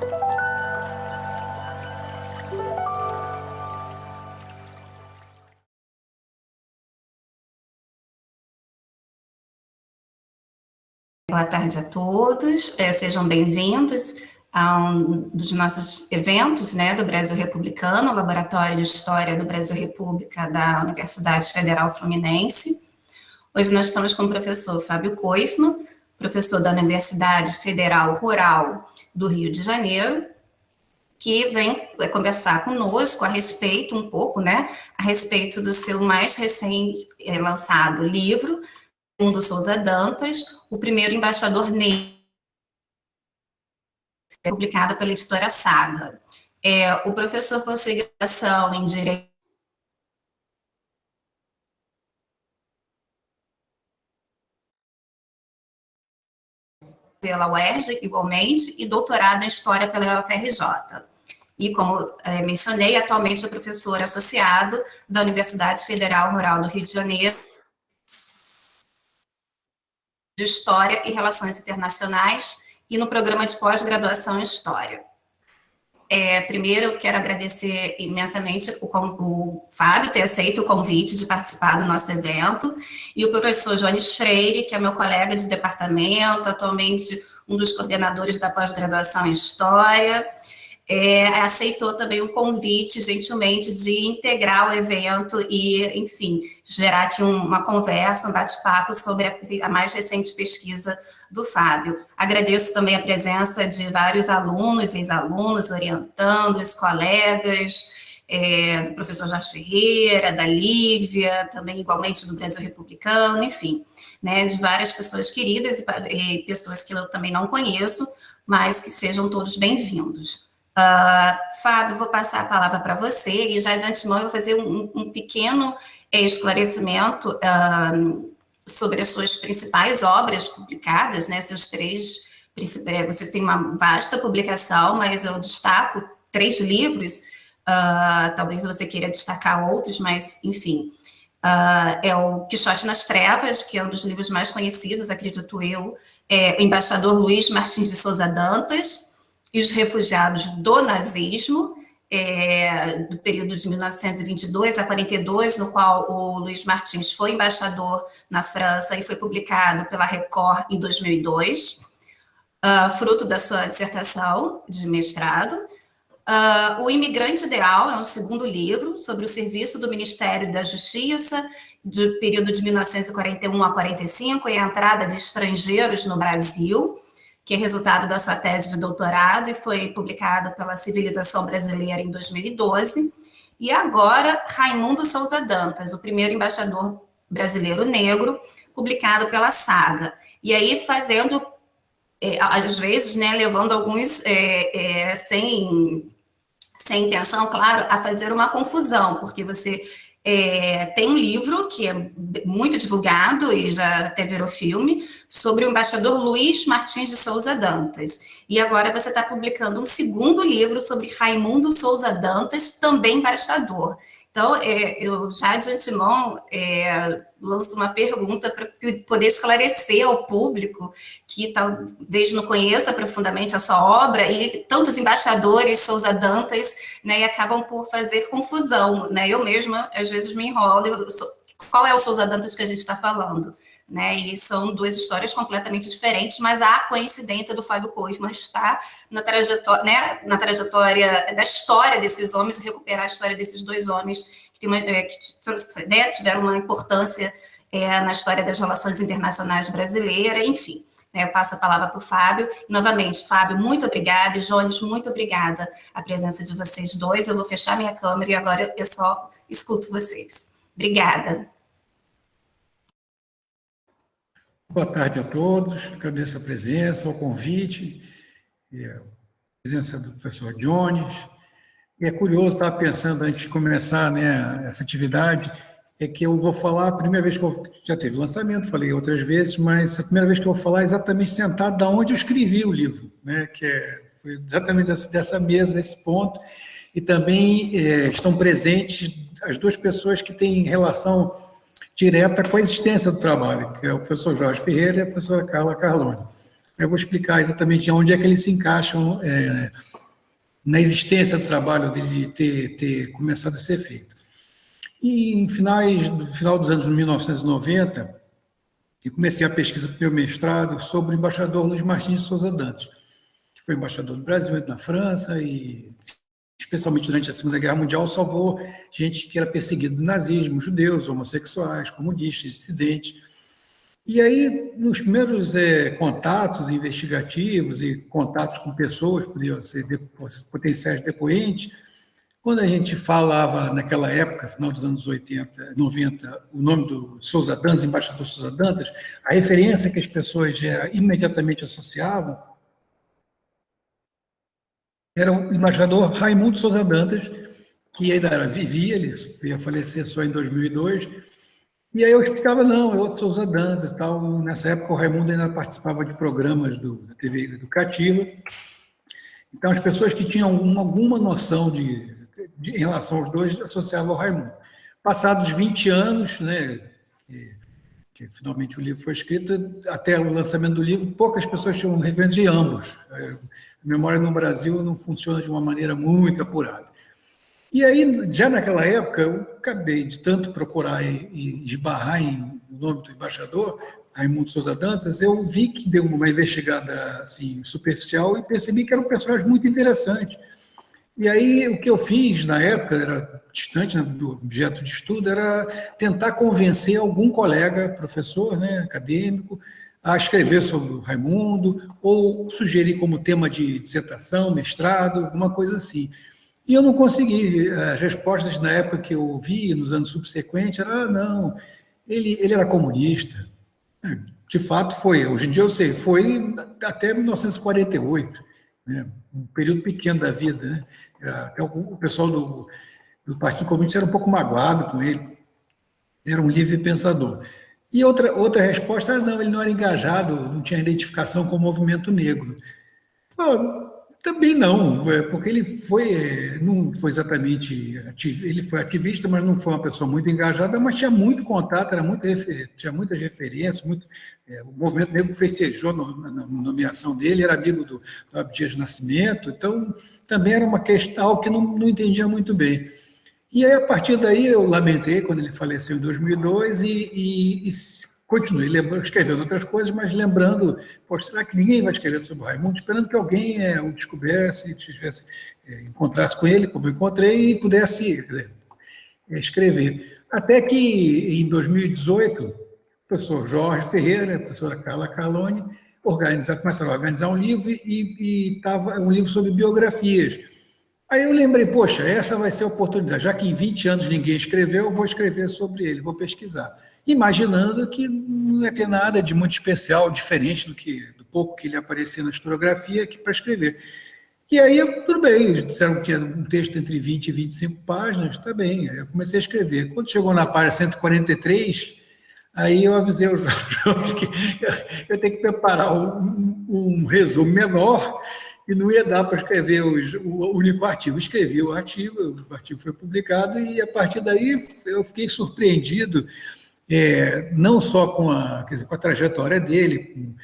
Boa tarde a todos, sejam bem-vindos a um dos nossos eventos, né, do Brasil Republicano, Laboratório de História do Brasil República da Universidade Federal Fluminense. Hoje nós estamos com o professor Fábio Koifman, professor da Universidade Federal Rural do Rio de Janeiro, que vem conversar conosco a respeito, um pouco, né, a respeito do seu mais recente lançado livro, Raimundo Souza Dantas, o primeiro embaixador negro, publicado pela editora Saga. O professor possui graduação em Direito pela UERJ, igualmente, e doutorado em História pela UFRJ. E, como mencionei, atualmente é professor associado da Universidade Federal Rural do Rio de Janeiro, de História e Relações Internacionais, e no programa de pós-graduação em História. Primeiro, eu quero agradecer imensamente o Fábio ter aceito o convite de participar do nosso evento, e o professor Jones Freire, que é meu colega de departamento, atualmente um dos coordenadores da pós-graduação em História, aceitou também o convite, gentilmente, de integrar o evento e, enfim, gerar aqui uma conversa, um bate-papo sobre a mais recente pesquisa do Fábio. Agradeço também a presença de vários alunos, ex-alunos, orientandos, colegas, do professor Jorge Ferreira, da Lívia, também igualmente do Brasil Republicano, enfim, né, de várias pessoas queridas e pessoas que eu também não conheço, mas que sejam todos bem-vindos. Fábio, vou passar a palavra para você, e já de antemão eu vou fazer um pequeno esclarecimento sobre as suas principais obras publicadas, né, seus três, você tem uma vasta publicação, mas eu destaco 3 livros, talvez você queira destacar outros, mas, enfim, é o Quixote nas Trevas, que é um dos livros mais conhecidos, acredito eu, o Embaixador Luiz Martins de Souza Dantas, e os refugiados do nazismo, do período de 1922 a 42, no qual o Luiz Martins foi embaixador na França e foi publicado pela Record em 2002, fruto da sua dissertação de mestrado. O Imigrante Ideal é um segundo livro sobre o serviço do Ministério da Justiça, do período de 1941 a 45, e a entrada de estrangeiros no Brasil, que é resultado da sua tese de doutorado e foi publicado pela Civilização Brasileira em 2012. E agora, Raimundo Souza Dantas, o primeiro embaixador brasileiro negro, publicado pela Saga. E aí fazendo, às vezes, né, levando alguns, sem intenção, claro, a fazer uma confusão, porque você tem um livro que é muito divulgado e já até virou filme, sobre o embaixador Luiz Martins de Souza Dantas. E agora você está publicando um segundo livro sobre Raimundo Souza Dantas, também embaixador. Então, eu já de antemão lanço uma pergunta para poder esclarecer ao público que talvez não conheça profundamente a sua obra, e tantos embaixadores Souza Dantas, né, e acabam por fazer confusão, né? Eu mesma, às vezes, me enrolo. Qual é o Souza Dantas que a gente está falando? Né, e são 2 histórias completamente diferentes, mas há coincidência do Fábio Koifman estar na trajetória, né, na trajetória da história desses homens, e recuperar a história desses 2 homens que tiveram uma importância na história das relações internacionais brasileiras, enfim. Né, eu passo a palavra para o Fábio. Novamente, Fábio, muito obrigada, e Jones, muito obrigada a presença de vocês dois. Eu vou fechar minha câmera e agora eu só escuto vocês. Obrigada. Boa tarde a todos, agradeço a presença, o convite, a presença do professor Jones. É curioso, estava pensando, antes de começar, né, essa atividade, é que eu vou falar, a primeira vez que eu já teve lançamento, falei outras vezes, mas a primeira vez que eu vou falar é exatamente sentado da onde eu escrevi o livro, né, que foi exatamente dessa mesa, nesse ponto, e também estão presentes as 2 pessoas que têm relação direta com a existência do trabalho, que é o professor Jorge Ferreira e a professora Carla Carlone. Eu vou explicar exatamente onde é que eles se encaixam na existência do trabalho dele de ter começado a ser feito. E no final dos anos 1990, eu comecei a pesquisa para o meu mestrado sobre o embaixador Luiz Martins de Souza Dantas, que foi embaixador do Brasil na França e, especialmente durante a Segunda Guerra Mundial, salvou gente que era perseguida do nazismo, judeus, homossexuais, comunistas, dissidentes. E aí, nos primeiros contatos investigativos e contatos com pessoas, podiam ser potenciais depoentes, quando a gente falava, naquela época, final dos anos 80, 90, o nome do Souza Dantas, embaixador Souza Dantas, a referência que as pessoas já imediatamente associavam era o embaixador Raimundo Souza Dantas, que ainda era vivia, ele ia falecer só em 2002, e aí eu explicava, não, é outro Souza Dantas e tal. Nessa época o Raimundo ainda participava de programas da TV educativa, então as pessoas que tinham alguma noção em relação aos dois associavam ao Raimundo. Passados 20 anos, né, que finalmente o livro foi escrito, até o lançamento do livro, poucas pessoas tinham referência de ambos. A memória no Brasil não funciona de uma maneira muito apurada. E aí, já naquela época, eu acabei de tanto procurar e esbarrar no nome do embaixador, Raimundo Souza Dantas, eu vi que deu uma investigada assim, superficial e percebi que era um personagem muito interessante. E aí, o que eu fiz na época, era distante, né, do objeto de estudo, era tentar convencer algum colega, professor, né, acadêmico, a escrever sobre o Raimundo, ou sugerir como tema de dissertação, mestrado, alguma coisa assim. E eu não consegui. As respostas na época que eu ouvi, nos anos subsequentes, era, não, ele era comunista. De fato foi, hoje em dia eu sei, foi até 1948, né, um período pequeno da vida, né? Até o pessoal do Partido Comunista era um pouco magoado com ele, era um livre pensador. E outra resposta, não, ele não era engajado, não tinha identificação com o movimento negro. Também não, porque ele não foi exatamente ele foi ativista, mas não foi uma pessoa muito engajada, mas tinha muito contato, tinha muitas referências, o movimento negro festejou na nomeação dele, era amigo do Abdias Nascimento, então também era uma questão que não entendia muito bem. E aí, a partir daí, eu lamentei quando ele faleceu em 2002 e continuei escrevendo outras coisas, mas lembrando, será que ninguém vai escrever sobre o Raimundo? Esperando que alguém o descobrisse, encontrasse com ele, como eu encontrei, e pudesse escrever. Até que, em 2018, o professor Jorge Ferreira, a professora Carla Carlone, começaram a organizar um livro, e estava um livro sobre biografias. Aí eu lembrei, poxa, essa vai ser a oportunidade, já que em 20 anos ninguém escreveu, eu vou escrever sobre ele, vou pesquisar. Imaginando que não ia ter nada de muito especial, diferente do pouco que ele aparecia na historiografia aqui para escrever. E aí, tudo bem, disseram que tinha um texto entre 20 e 25 páginas, tá bem, aí eu comecei a escrever. Quando chegou na página 143, aí eu avisei ao Jorge que eu tenho que preparar um resumo menor e não ia dar para escrever o único artigo. Escrevi o artigo foi publicado e, a partir daí, eu fiquei surpreendido, não só com a trajetória dele,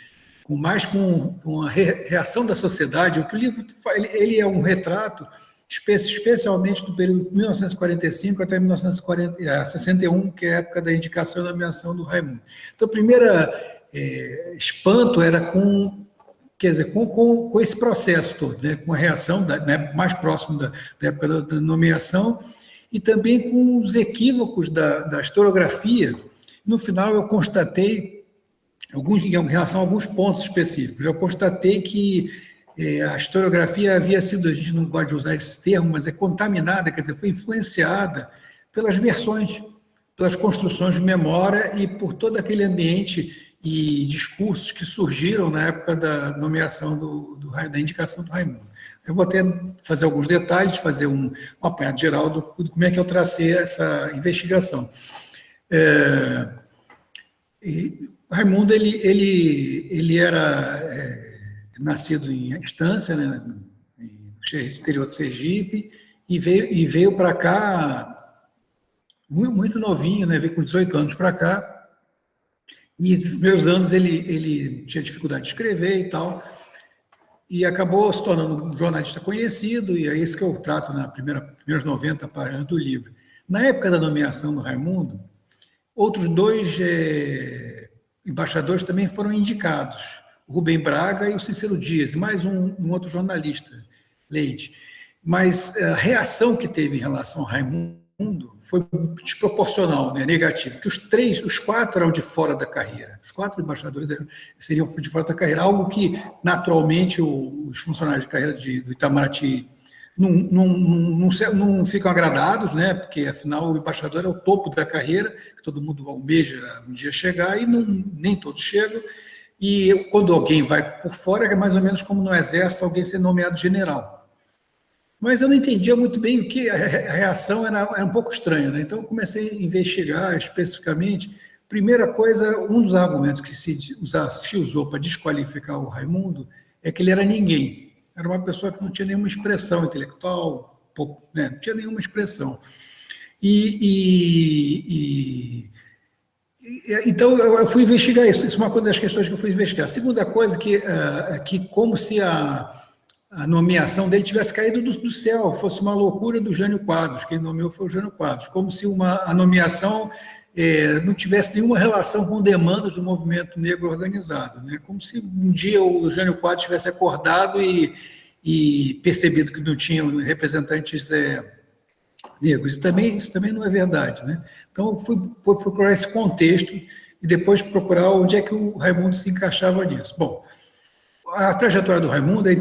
mais com a reação da sociedade. O que o livro ele é um retrato, especialmente do período de 1945 até 1961, que é a época da indicação e nomeação do Raimundo. Então, o primeiro espanto era com esse processo todo, né, com a reação mais próximo da época da nomeação, e também com os equívocos da historiografia. No final, eu constatei, em relação a alguns pontos específicos, eu constatei que a historiografia havia sido, a gente não gosta de usar esse termo, mas contaminada, quer dizer, foi influenciada pelas versões, pelas construções de memória e por todo aquele ambiente e discursos que surgiram na época da nomeação da indicação do Raimundo. Eu vou até fazer alguns detalhes, fazer um apanhado geral de como é que eu tracei essa investigação. Raimundo, ele era nascido em Estância, né, no interior de Sergipe, e veio para cá muito novinho, né, veio com 18 anos para cá. E nos primeiros anos ele tinha dificuldade de escrever e tal. e acabou se tornando um jornalista conhecido, e é isso que eu trato nas primeiras 90 páginas do livro. Na época da nomeação do Raimundo, outros dois embaixadores também foram indicados, o Rubem Braga e o Cícero Dias, e mais um outro jornalista, Leite. Mas a reação que teve em relação ao Raimundo foi desproporcional, né, negativa, porque os quatro eram de fora da carreira, os 4 embaixadores seriam de fora da carreira, algo que, naturalmente, os funcionários de carreira do Itamaraty não ficam agradados, né, porque, afinal, o embaixador é o topo da carreira, que todo mundo almeja um dia chegar, e nem todos chegam, e quando alguém vai por fora, é mais ou menos como no Exército, alguém ser nomeado general. Mas eu não entendia muito bem o que a reação era um pouco estranha, né? Então eu comecei a investigar especificamente. Primeira coisa, um dos argumentos que se usou para desqualificar o Raimundo é que ele era ninguém. Era uma pessoa que não tinha nenhuma expressão intelectual, né? Não tinha nenhuma expressão. Então eu fui investigar isso. Isso é uma das questões que eu fui investigar. A segunda coisa que como se a nomeação dele tivesse caído do céu, fosse uma loucura do Jânio Quadros, quem nomeou foi o Jânio Quadros, como se a nomeação não tivesse nenhuma relação com demandas do movimento negro organizado, né? Como se um dia o Jânio Quadros tivesse acordado e percebido que não tinham representantes negros. Isso também não é verdade, né? Então, eu fui procurar esse contexto e depois procurar onde é que o Raimundo se encaixava nisso. Bom, a trajetória do Raimundo é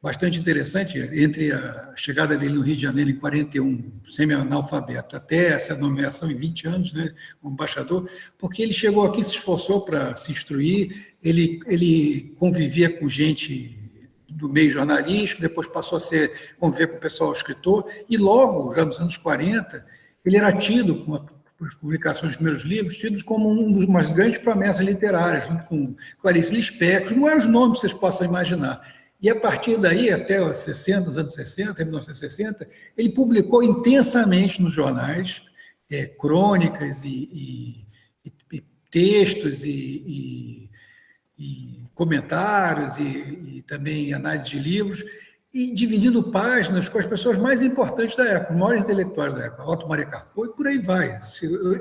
bastante interessante, entre a chegada dele no Rio de Janeiro em 41, semi-analfabeto, até essa nomeação em 20 anos, né, como embaixador, porque ele chegou aqui, se esforçou para se instruir, ele convivia com gente do meio jornalístico, depois passou a conviver com o pessoal escritor, e logo, já nos anos 40, ele era tido, com as publicações dos primeiros livros, tidos como um dos mais grandes promessas literárias, junto com Clarice Lispector, os maiores nomes que vocês possam imaginar. E a partir daí, até os anos 60, 1960, ele publicou intensamente nos jornais crônicas e textos e comentários e também análise de livros, e dividindo páginas com as pessoas mais importantes da época, os maiores intelectuais da época, Otto Maria Carpo, e por aí vai.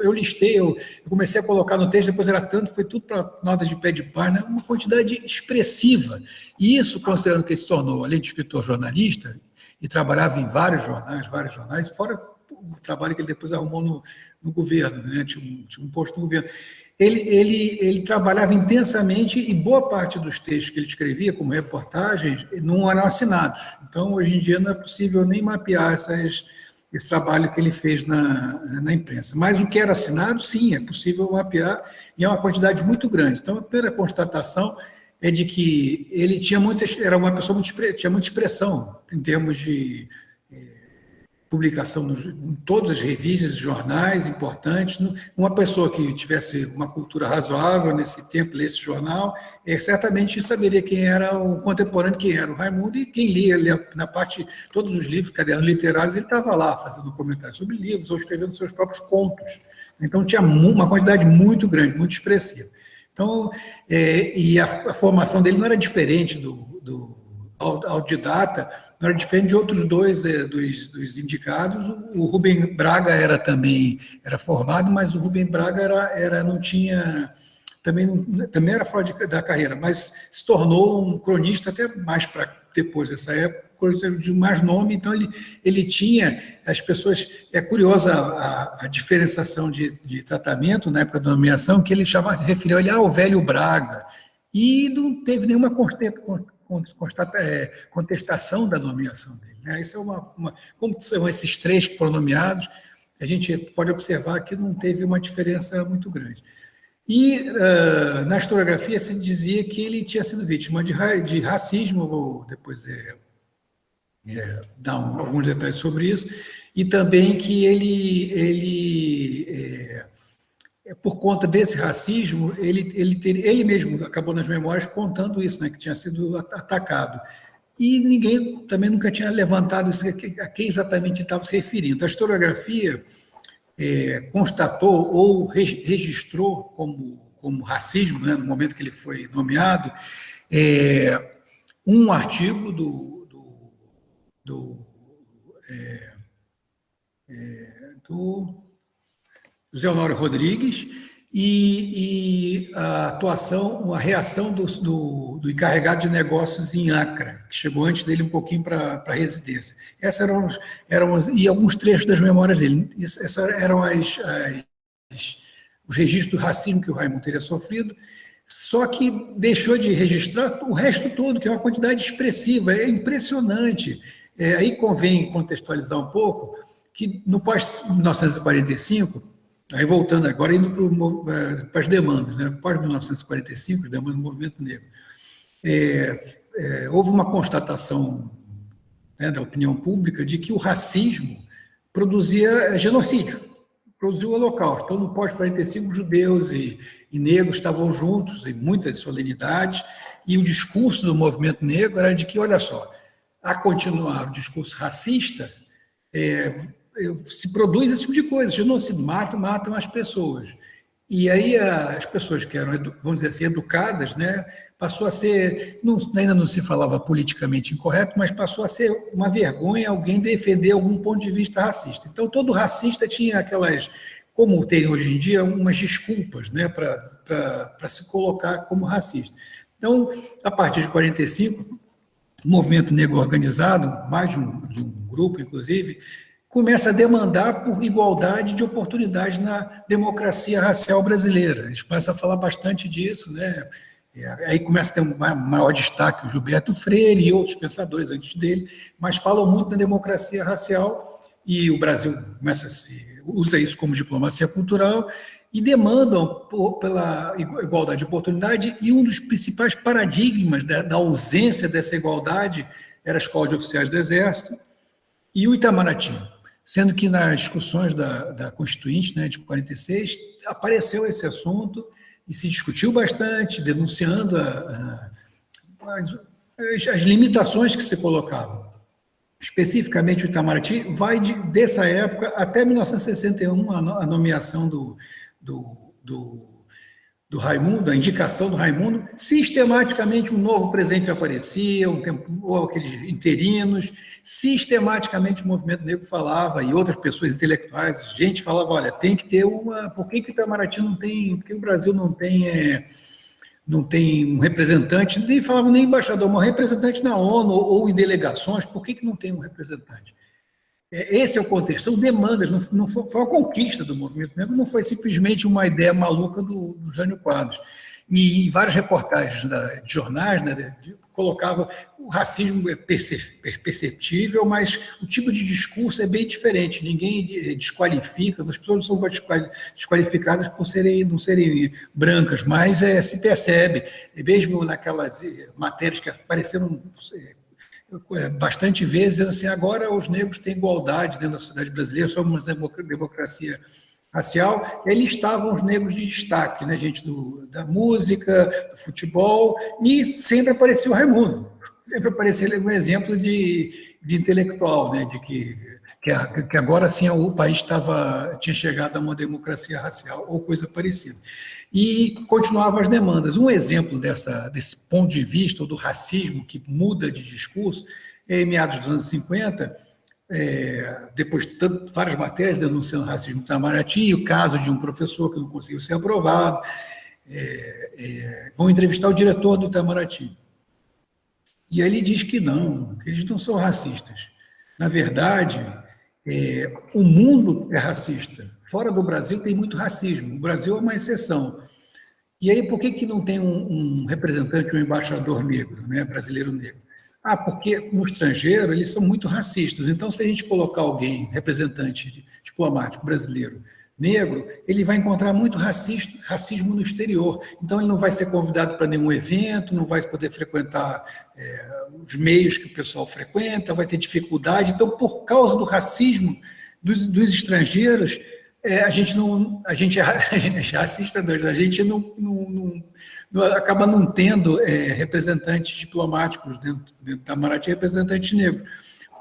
Eu listei, eu comecei a colocar no texto, depois era tanto, foi tudo para notas de pé de página, uma quantidade expressiva. E isso, considerando que ele se tornou, além de escritor, jornalista, e trabalhava em vários jornais, fora o trabalho que ele depois arrumou no governo, né? Tinha um posto no governo. Ele trabalhava intensamente e boa parte dos textos que ele escrevia, como reportagens, não eram assinados. Então, hoje em dia, não é possível nem mapear esse trabalho que ele fez na imprensa. Mas o que era assinado, sim, é possível mapear, e é uma quantidade muito grande. Então, a primeira constatação é de que ele era uma pessoa tinha muita expressão em termos de publicação em todas as revistas e jornais importantes. Uma pessoa que tivesse uma cultura razoável nesse tempo, lesse jornal, certamente saberia quem era o contemporâneo, quem era o Raimundo, e quem lia na parte, todos os livros, cadernos literários, ele estava lá fazendo comentários sobre livros ou escrevendo seus próprios contos. Então, tinha uma quantidade muito grande, muito expressiva. Então, e a formação dele não era diferente do autodidata, não era diferente de outros dois dos indicados. O Rubem Braga era formado, mas o Rubem Braga não tinha, também era fora da carreira, mas se tornou um cronista até mais para depois dessa época, de mais nome. Então ele tinha, as pessoas, é curiosa a diferenciação de tratamento na época da nomeação, que ele referiu ele ao velho Braga, e não teve nenhuma contestação da nomeação dele, né? Isso como são esses 3 que foram nomeados, a gente pode observar que não teve uma diferença muito grande. E na historiografia se dizia que ele tinha sido vítima de racismo, vou depois dar alguns detalhes sobre isso, e também que por conta desse racismo, ele mesmo acabou nas memórias contando isso, né, que tinha sido atacado. E ninguém também nunca tinha levantado isso, a quem exatamente ele estava se referindo. A historiografia constatou ou registrou como racismo, né, no momento que ele foi nomeado, um artigo do José Honório Rodrigues e a atuação, a reação do encarregado de negócios em Acre, que chegou antes dele um pouquinho para a residência. Essas e alguns trechos das memórias dele. Essas eram os registros do racismo que o Raimundo teria sofrido, só que deixou de registrar o resto todo, que é uma quantidade expressiva, é impressionante. Aí convém contextualizar um pouco que no pós-1945, aí voltando agora, indo para as demandas, né? Pós-1945, as demandas do movimento negro, houve uma constatação, né, da opinião pública de que o racismo produzia genocídio, produziu o Holocausto. Então, no pós-45, judeus e negros estavam juntos em muitas solenidades, e o discurso do movimento negro era de que, olha só, a continuar o discurso racista, se produz esse tipo de coisa, genocídio, matam as pessoas. E aí as pessoas que eram, vamos dizer assim, educadas, né, passou a ser, ainda não se falava politicamente incorreto, mas passou a ser uma vergonha alguém defender algum ponto de vista racista. Então, todo racista tinha aquelas, como tem hoje em dia, umas desculpas, né, para se colocar como racista. Então, a partir de 45, o movimento negro organizado, mais de um grupo, inclusive, começa a demandar por igualdade de oportunidade na democracia racial brasileira. A gente começa a falar bastante disso, né? Aí começa a ter um maior destaque o Gilberto Freire e outros pensadores antes dele, mas falam muito da democracia racial, e o Brasil usa isso como diplomacia cultural e demandam pela igualdade de oportunidade, e um dos principais paradigmas da ausência dessa igualdade era a Escola de Oficiais do Exército e o Itamaraty. Sendo que nas discussões da Constituinte, né, de 46, apareceu esse assunto e se discutiu bastante, denunciando as limitações que se colocavam. Especificamente o Itamaraty vai dessa época até 1961, a nomeação do Raimundo, a indicação do Raimundo, sistematicamente um novo presidente aparecia, ou aqueles interinos, sistematicamente o movimento negro falava, e outras pessoas intelectuais, gente falava, olha, tem que ter por que o Itamaraty não tem, por que o Brasil não tem um representante, nem falavam nem embaixador, mas um representante na ONU ou em delegações, por que não tem um representante? Esse é o contexto, são demandas, não foi uma conquista do movimento negro, não foi simplesmente uma ideia maluca do Jânio Quadros. E em várias reportagens de jornais, né, colocava o racismo é perceptível, mas o tipo de discurso é bem diferente, ninguém desqualifica, as pessoas não são desqualificadas por não serem brancas, mas se percebe, mesmo naquelas matérias que apareceram bastante vezes, assim, agora os negros têm igualdade dentro da sociedade brasileira, somos uma democracia racial, eles estavam os negros de destaque, né, gente da música, do futebol, e sempre aparecia o Raimundo, sempre aparecia um exemplo de intelectual, né, de que agora sim o país tinha chegado a uma democracia racial ou coisa parecida. E continuavam as demandas. Um exemplo desse ponto de vista, ou do racismo que muda de discurso, em meados dos anos 50, depois de várias matérias denunciando racismo no Itamaraty, o caso de um professor que não conseguiu ser aprovado, vão entrevistar o diretor do Itamaraty. E aí ele diz que eles não são racistas. Na verdade, o mundo é racista. Fora do Brasil tem muito racismo. O Brasil é uma exceção. E aí, por que não tem um representante, um embaixador negro, né, brasileiro negro? Porque no estrangeiro eles são muito racistas. Então, se a gente colocar alguém, representante diplomático brasileiro negro, ele vai encontrar muito racismo no exterior. Então, ele não vai ser convidado para nenhum evento, não vai poder frequentar os meios que o pessoal frequenta, vai ter dificuldade. Então, por causa do racismo dos estrangeiros, a gente é racista, a gente acaba não tendo representantes diplomáticos dentro da Itamaraty, representantes negros.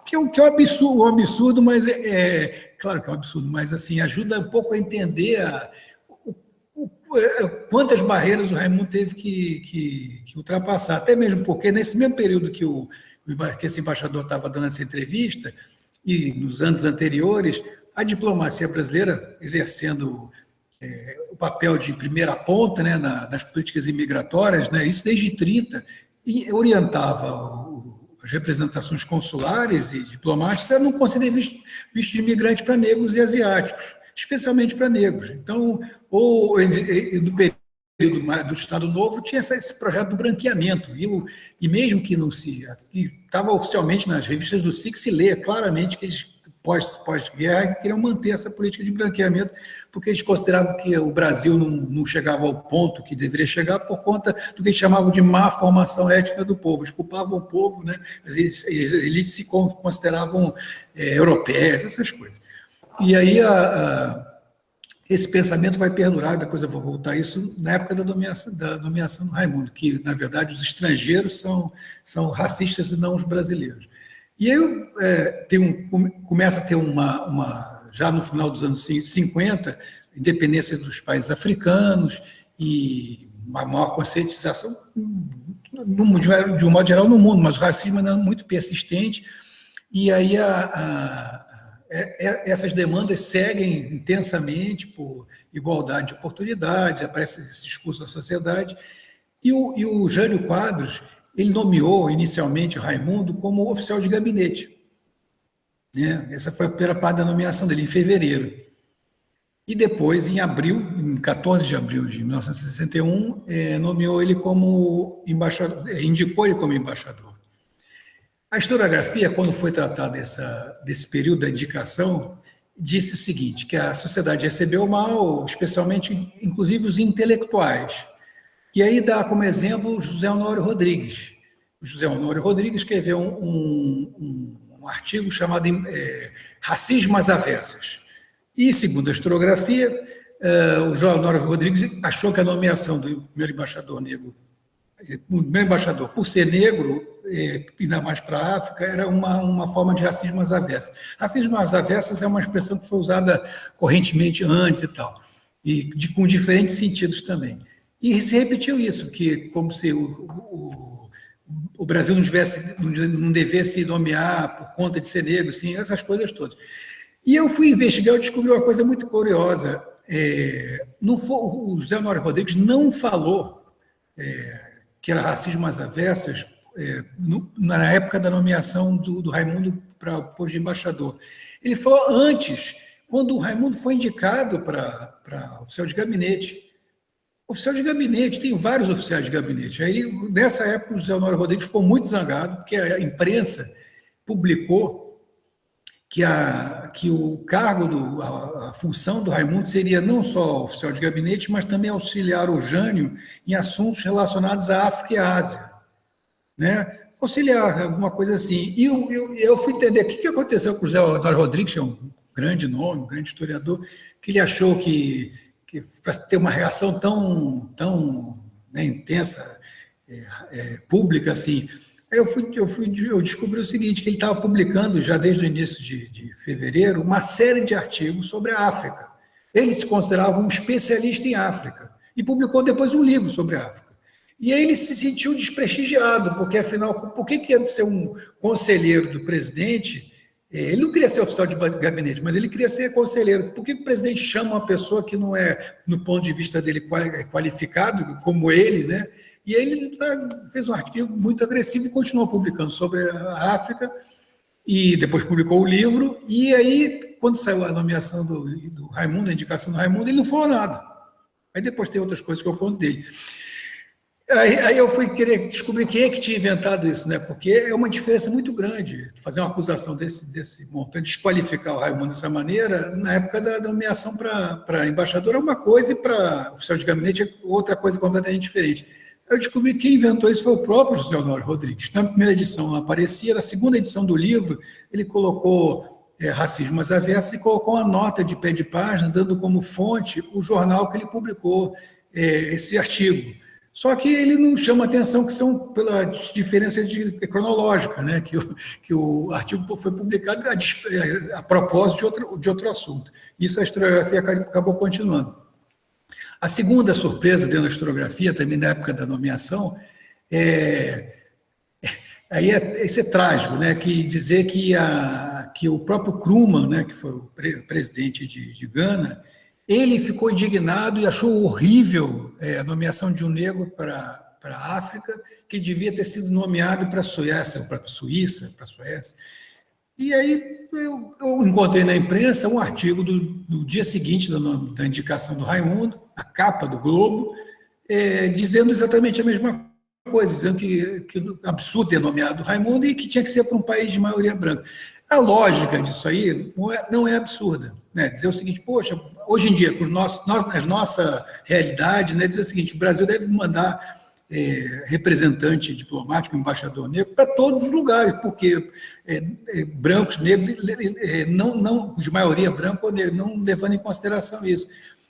Que é um absurdo, mas claro que é um absurdo, mas assim, ajuda um pouco a entender quantas barreiras o Raimundo teve que ultrapassar, até mesmo porque nesse mesmo período que esse embaixador estava dando essa entrevista, e nos anos anteriores, a diplomacia brasileira exercendo o papel de primeira ponta, né, nas políticas imigratórias, né, isso desde 30, e orientava as representações consulares e diplomáticas a não conceder visto de imigrante para negros e asiáticos, especialmente para negros. Então, do período do Estado Novo, tinha esse projeto do branqueamento, e mesmo que não se... Estava oficialmente nas revistas do SIC, se lê claramente que eles, pós-guerra, queriam manter essa política de branqueamento, porque eles consideravam que o Brasil não chegava ao ponto que deveria chegar por conta do que eles chamavam de má formação étnica do povo. Eles culpavam o povo, né? As elites se consideravam europeias, essas coisas. E aí esse pensamento vai perdurar, depois eu vou voltar a isso, na época da nomeação do Raimundo, que, na verdade, os estrangeiros são racistas e não os brasileiros. E aí começa a ter já no final dos anos 50, independência dos países africanos e uma maior conscientização, de um modo geral, no mundo, mas o racismo ainda é muito persistente, e aí essas demandas seguem intensamente por igualdade de oportunidades, aparece esse discurso da sociedade, e o Jânio Quadros, ele nomeou inicialmente o Raimundo como oficial de gabinete. Né? Essa foi a primeira parte da nomeação dele, em fevereiro. E depois, em 14 de abril de 1961, nomeou ele como embaixador, indicou ele como embaixador. A historiografia, quando foi tratada desse período da indicação, disse o seguinte, que a sociedade recebeu mal, especialmente, inclusive, os intelectuais. E aí dá como exemplo o José Honório Rodrigues. O José Honório Rodrigues escreveu um artigo chamado Racismo às Avessas. E, segundo a historiografia, o José Honório Rodrigues achou que a nomeação do primeiro embaixador negro, por ser negro, ainda mais para a África, era uma forma de racismo às avessas. Racismo às avessas é uma expressão que foi usada correntemente antes e tal, e com diferentes sentidos também. E se repetiu isso, que como se o Brasil não devesse nomear por conta de ser negro, assim, essas coisas todas. E eu fui investigar, eu descobri uma coisa muito curiosa. O José Honório Rodrigues não falou que era racismo às avessas na época da nomeação do Raimundo para o posto de embaixador. Ele falou antes, quando o Raimundo foi indicado para oficial de gabinete. Oficial de gabinete, tem vários oficiais de gabinete. Aí, nessa época, o José Honório Rodrigues ficou muito zangado, porque a imprensa publicou que o cargo, a função do Raimundo seria não só oficial de gabinete, mas também auxiliar o Jânio em assuntos relacionados à África e à Ásia. Né? Auxiliar, alguma coisa assim. E eu fui entender o que aconteceu com o José Honório Rodrigues, que é um grande nome, um grande historiador, que ele achou que para ter uma reação tão né, intensa, pública assim. Aí eu descobri o seguinte, que ele estava publicando, já desde o início de fevereiro, uma série de artigos sobre a África. Ele se considerava um especialista em África e publicou depois um livro sobre a África. E aí ele se sentiu desprestigiado, porque, afinal, por que ia ser um conselheiro do presidente? Ele não queria ser oficial de gabinete, mas ele queria ser conselheiro. Por que o presidente chama uma pessoa que não é, no ponto de vista dele, qualificado, como ele, né? E ele fez um artigo muito agressivo e continuou publicando sobre a África, e depois publicou o livro, e aí, quando saiu a nomeação do Raimundo, a indicação do Raimundo, ele não falou nada. Aí depois tem outras coisas que eu conto dele. Aí eu fui querer descobrir quem é que tinha inventado isso, né? Porque é uma diferença muito grande fazer uma acusação desse montante, desqualificar o Raimundo dessa maneira. Na época da nomeação para embaixador é uma coisa e para oficial de gabinete é outra coisa completamente diferente. Eu descobri que quem inventou isso foi o próprio José Honório Rodrigues. Na primeira edição não aparecia, na segunda edição do livro ele colocou Racismo às Avessas e colocou uma nota de pé de página, dando como fonte o jornal que ele publicou esse artigo. Só que ele não chama atenção que são pela diferença cronológica, né? que o artigo foi publicado a propósito de outro assunto. Isso a historiografia acabou continuando. A segunda surpresa dentro da historiografia, também na época da nomeação, isso é trágico, né? Que dizer que o próprio Nkrumah, né, que foi o presidente de Gana, ele ficou indignado e achou horrível a nomeação de um negro para a África, que devia ter sido nomeado para a Suécia, para a Suíça, para a Suécia. E aí eu encontrei na imprensa um artigo do dia seguinte da indicação do Raimundo, a capa do Globo, dizendo exatamente a mesma coisa, dizendo que absurdo ter nomeado o Raimundo e que tinha que ser para um país de maioria branca. A lógica disso aí não é absurda, né? Dizer o seguinte, poxa, hoje em dia, na nossa realidade, né, dizer o seguinte, o Brasil deve mandar representante diplomático, embaixador negro, para todos os lugares, porque brancos, negros, não de maioria branca ou negra, não levando em consideração isso.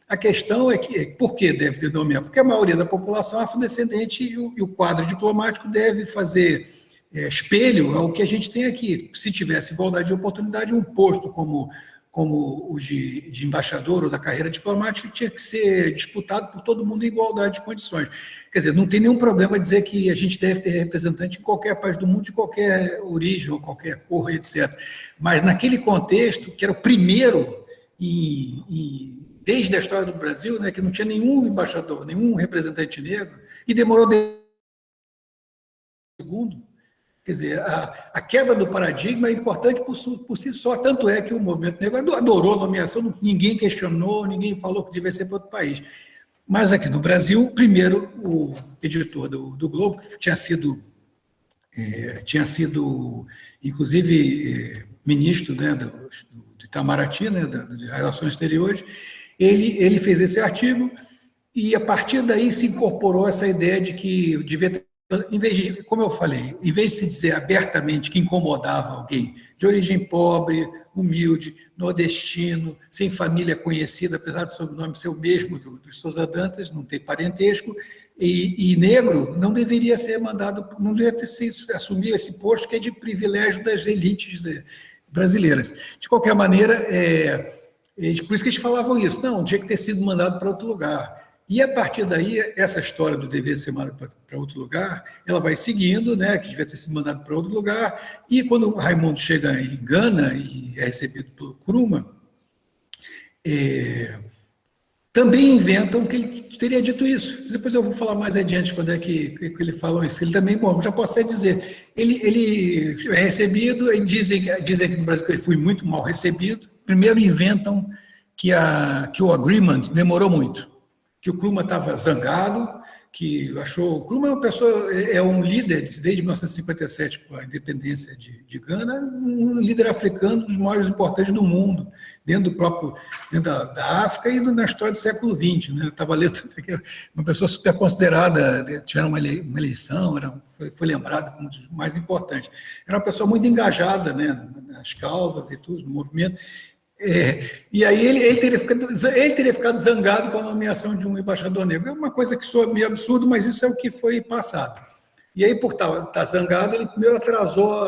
A questão é que, por que deve ter nomeado? Porque a maioria da população é afrodescendente e o quadro diplomático deve fazer espelho ao que a gente tem aqui. Se tivesse igualdade de oportunidade, um posto como o de embaixador ou da carreira diplomática tinha que ser disputado por todo mundo em igualdade de condições. Quer dizer, não tem nenhum problema dizer que a gente deve ter representante em qualquer país do mundo, de qualquer origem ou qualquer cor, etc. Mas naquele contexto, que era o primeiro desde a história do Brasil, né, que não tinha nenhum embaixador, nenhum representante negro, e demorou segundo. Quer dizer, a quebra do paradigma é importante por si só, tanto é que o movimento negro adorou a nomeação, ninguém questionou, ninguém falou que devia ser para outro país. Mas aqui no Brasil, primeiro, o editor do Globo, que tinha sido inclusive, ministro, né, do Itamaraty, né, de Relações Exteriores, ele fez esse artigo e, a partir daí, se incorporou essa ideia de que devia ter, em vez de, como eu falei, em vez de se dizer abertamente que incomodava alguém de origem pobre, humilde, nordestino, sem família conhecida, apesar do sobrenome ser o mesmo do Souza Dantas, não ter parentesco, e negro, não deveria ser mandado, não deveria ter sido assumir esse posto que é de privilégio das elites brasileiras. De qualquer maneira, por isso que eles falavam isso, não, tinha que ter sido mandado para outro lugar. E, a partir daí, essa história do dever ser mandado para outro lugar, ela vai seguindo, né, que devia ter sido mandado para outro lugar, e quando o Raimundo chega em Gana e é recebido pelo Nkrumah, também inventam que ele teria dito isso. Depois eu vou falar mais adiante quando é que ele falou isso. Ele também, bom, já posso até dizer, ele é recebido, dizem que no Brasil que ele foi muito mal recebido. Primeiro inventam que o agreement demorou muito, que o Nkrumah estava zangado, que achou... O Nkrumah é um líder, desde 1957, com a independência de Gana, um líder africano dos maiores importantes do mundo, dentro da África e na história do século XX. Né? Eu estava lendo uma pessoa super considerada, tiveram uma eleição, foi lembrada como um dos mais importantes. Era uma pessoa muito engajada, né, nas causas e tudo, no movimento. E aí ele teria ficado zangado com a nomeação de um embaixador negro. É uma coisa que soa meio absurdo, mas isso é o que foi passado. E aí, por estar zangado, ele primeiro atrasou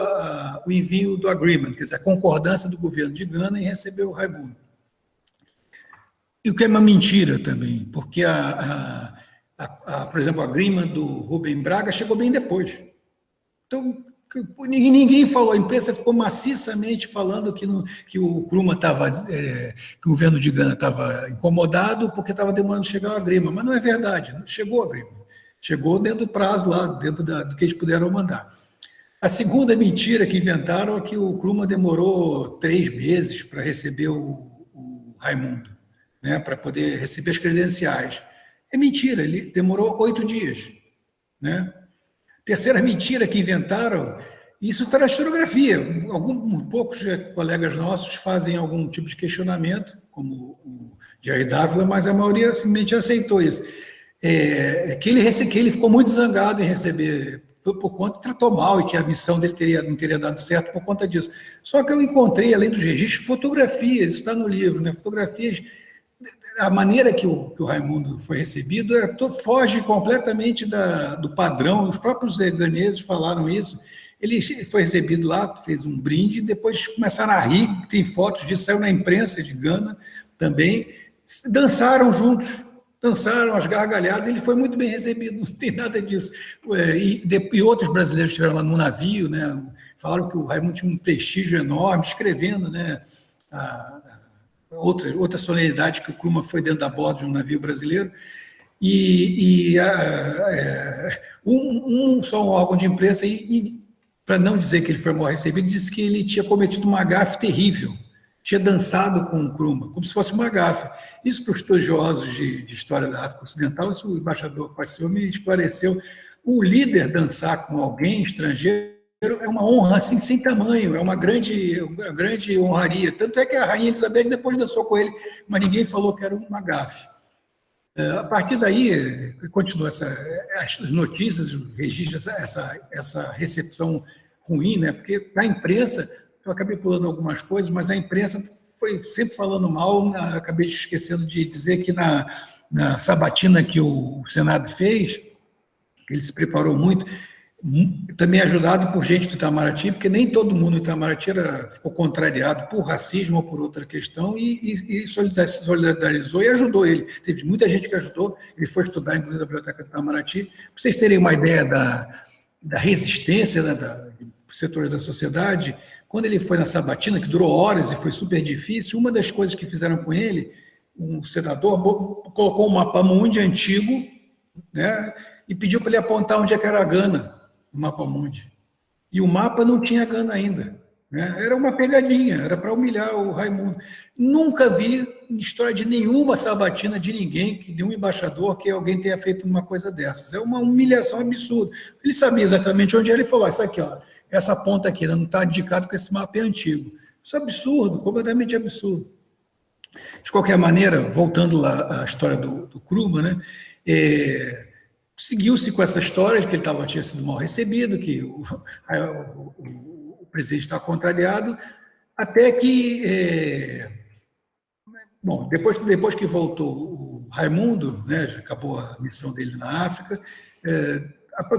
o envio do agreement, quer dizer, a concordância do governo de Gana em receber o Raimundo. E o que é uma mentira também, porque, por exemplo, o agreement do Rubem Braga chegou bem depois. Então, ninguém falou, a imprensa ficou maciçamente falando que o Nkrumah estava, que o governo de Gana estava incomodado porque estava demorando chegar o agreement, mas não é verdade, não chegou o agreement. Chegou dentro do prazo lá, dentro do que eles puderam mandar. A segunda mentira que inventaram é que o Nkrumah demorou 3 meses para receber o Raimundo, né, para poder receber as credenciais. É mentira, ele demorou 8 dias. Né? Terceira mentira que inventaram, isso está na historiografia. Poucos colegas nossos fazem algum tipo de questionamento, como o Jair Dávila, mas a maioria simplesmente aceitou isso. Que ele ficou muito zangado em receber, por conta, tratou mal e que a missão dele não teria dado certo por conta disso. Só que eu encontrei, além dos registros, fotografias, isso está no livro, né? Fotografias, a maneira que o Raimundo foi recebido foge completamente do padrão, os próprios ganeses falaram isso. Ele foi recebido lá, fez um brinde, e depois começaram a rir, tem fotos disso, saiu na imprensa de Gana também, dançaram juntos. dançaram as gargalhadas, ele foi muito bem recebido, não tem nada disso. E outros brasileiros estiveram lá no navio, né, falaram que o Raimundo tinha um prestígio enorme, escrevendo, né, outra solenidade que o Krumah foi dentro da borda de um navio brasileiro, só um órgão de imprensa, para não dizer que ele foi mal recebido, disse que ele tinha cometido uma gafe terrível, tinha dançado com o Krumah, como se fosse uma gafe. Isso para os estudiosos de história da África Ocidental, isso o embaixador Passeu me esclareceu. O líder dançar com alguém estrangeiro é uma honra assim, sem tamanho, é uma grande honraria. Tanto é que a Rainha Elizabeth depois dançou com ele, mas ninguém falou que era uma gafe. A partir daí, continua as notícias, os registros, essa recepção ruim, né? Porque na imprensa, eu acabei pulando algumas coisas, mas a imprensa foi sempre falando mal, acabei esquecendo de dizer que na sabatina que o Senado fez, ele se preparou muito, também ajudado por gente do Itamaraty, porque nem todo mundo do Itamaraty ficou contrariado por racismo ou por outra questão e se solidarizou e ajudou ele. Teve muita gente que ajudou, ele foi estudar, inclusive, a biblioteca do Itamaraty. Para vocês terem uma ideia da resistência, né, dos setores da sociedade, quando ele foi na sabatina, que durou horas e foi super difícil, uma das coisas que fizeram com ele, um senador colocou um mapa mundi antigo, né, e pediu para ele apontar onde é que era a Gana, o mapa mundi. E o mapa não tinha Gana ainda, né? Era uma pegadinha, era para humilhar o Raimundo. Nunca vi em história de nenhuma sabatina de ninguém, de um embaixador, que alguém tenha feito uma coisa dessas. É uma humilhação absurda. Ele sabia exatamente onde era e falou: isso aqui, ó, essa ponta aqui não está indicado que esse mapa é antigo. Isso é absurdo, completamente absurdo. De qualquer maneira, voltando lá à história do Krumah, né? Seguiu-se com essa história de que ele tinha sido mal recebido, que o presidente estava contrariado, até que, bom, depois que voltou o Raimundo, né, já acabou a missão dele na África,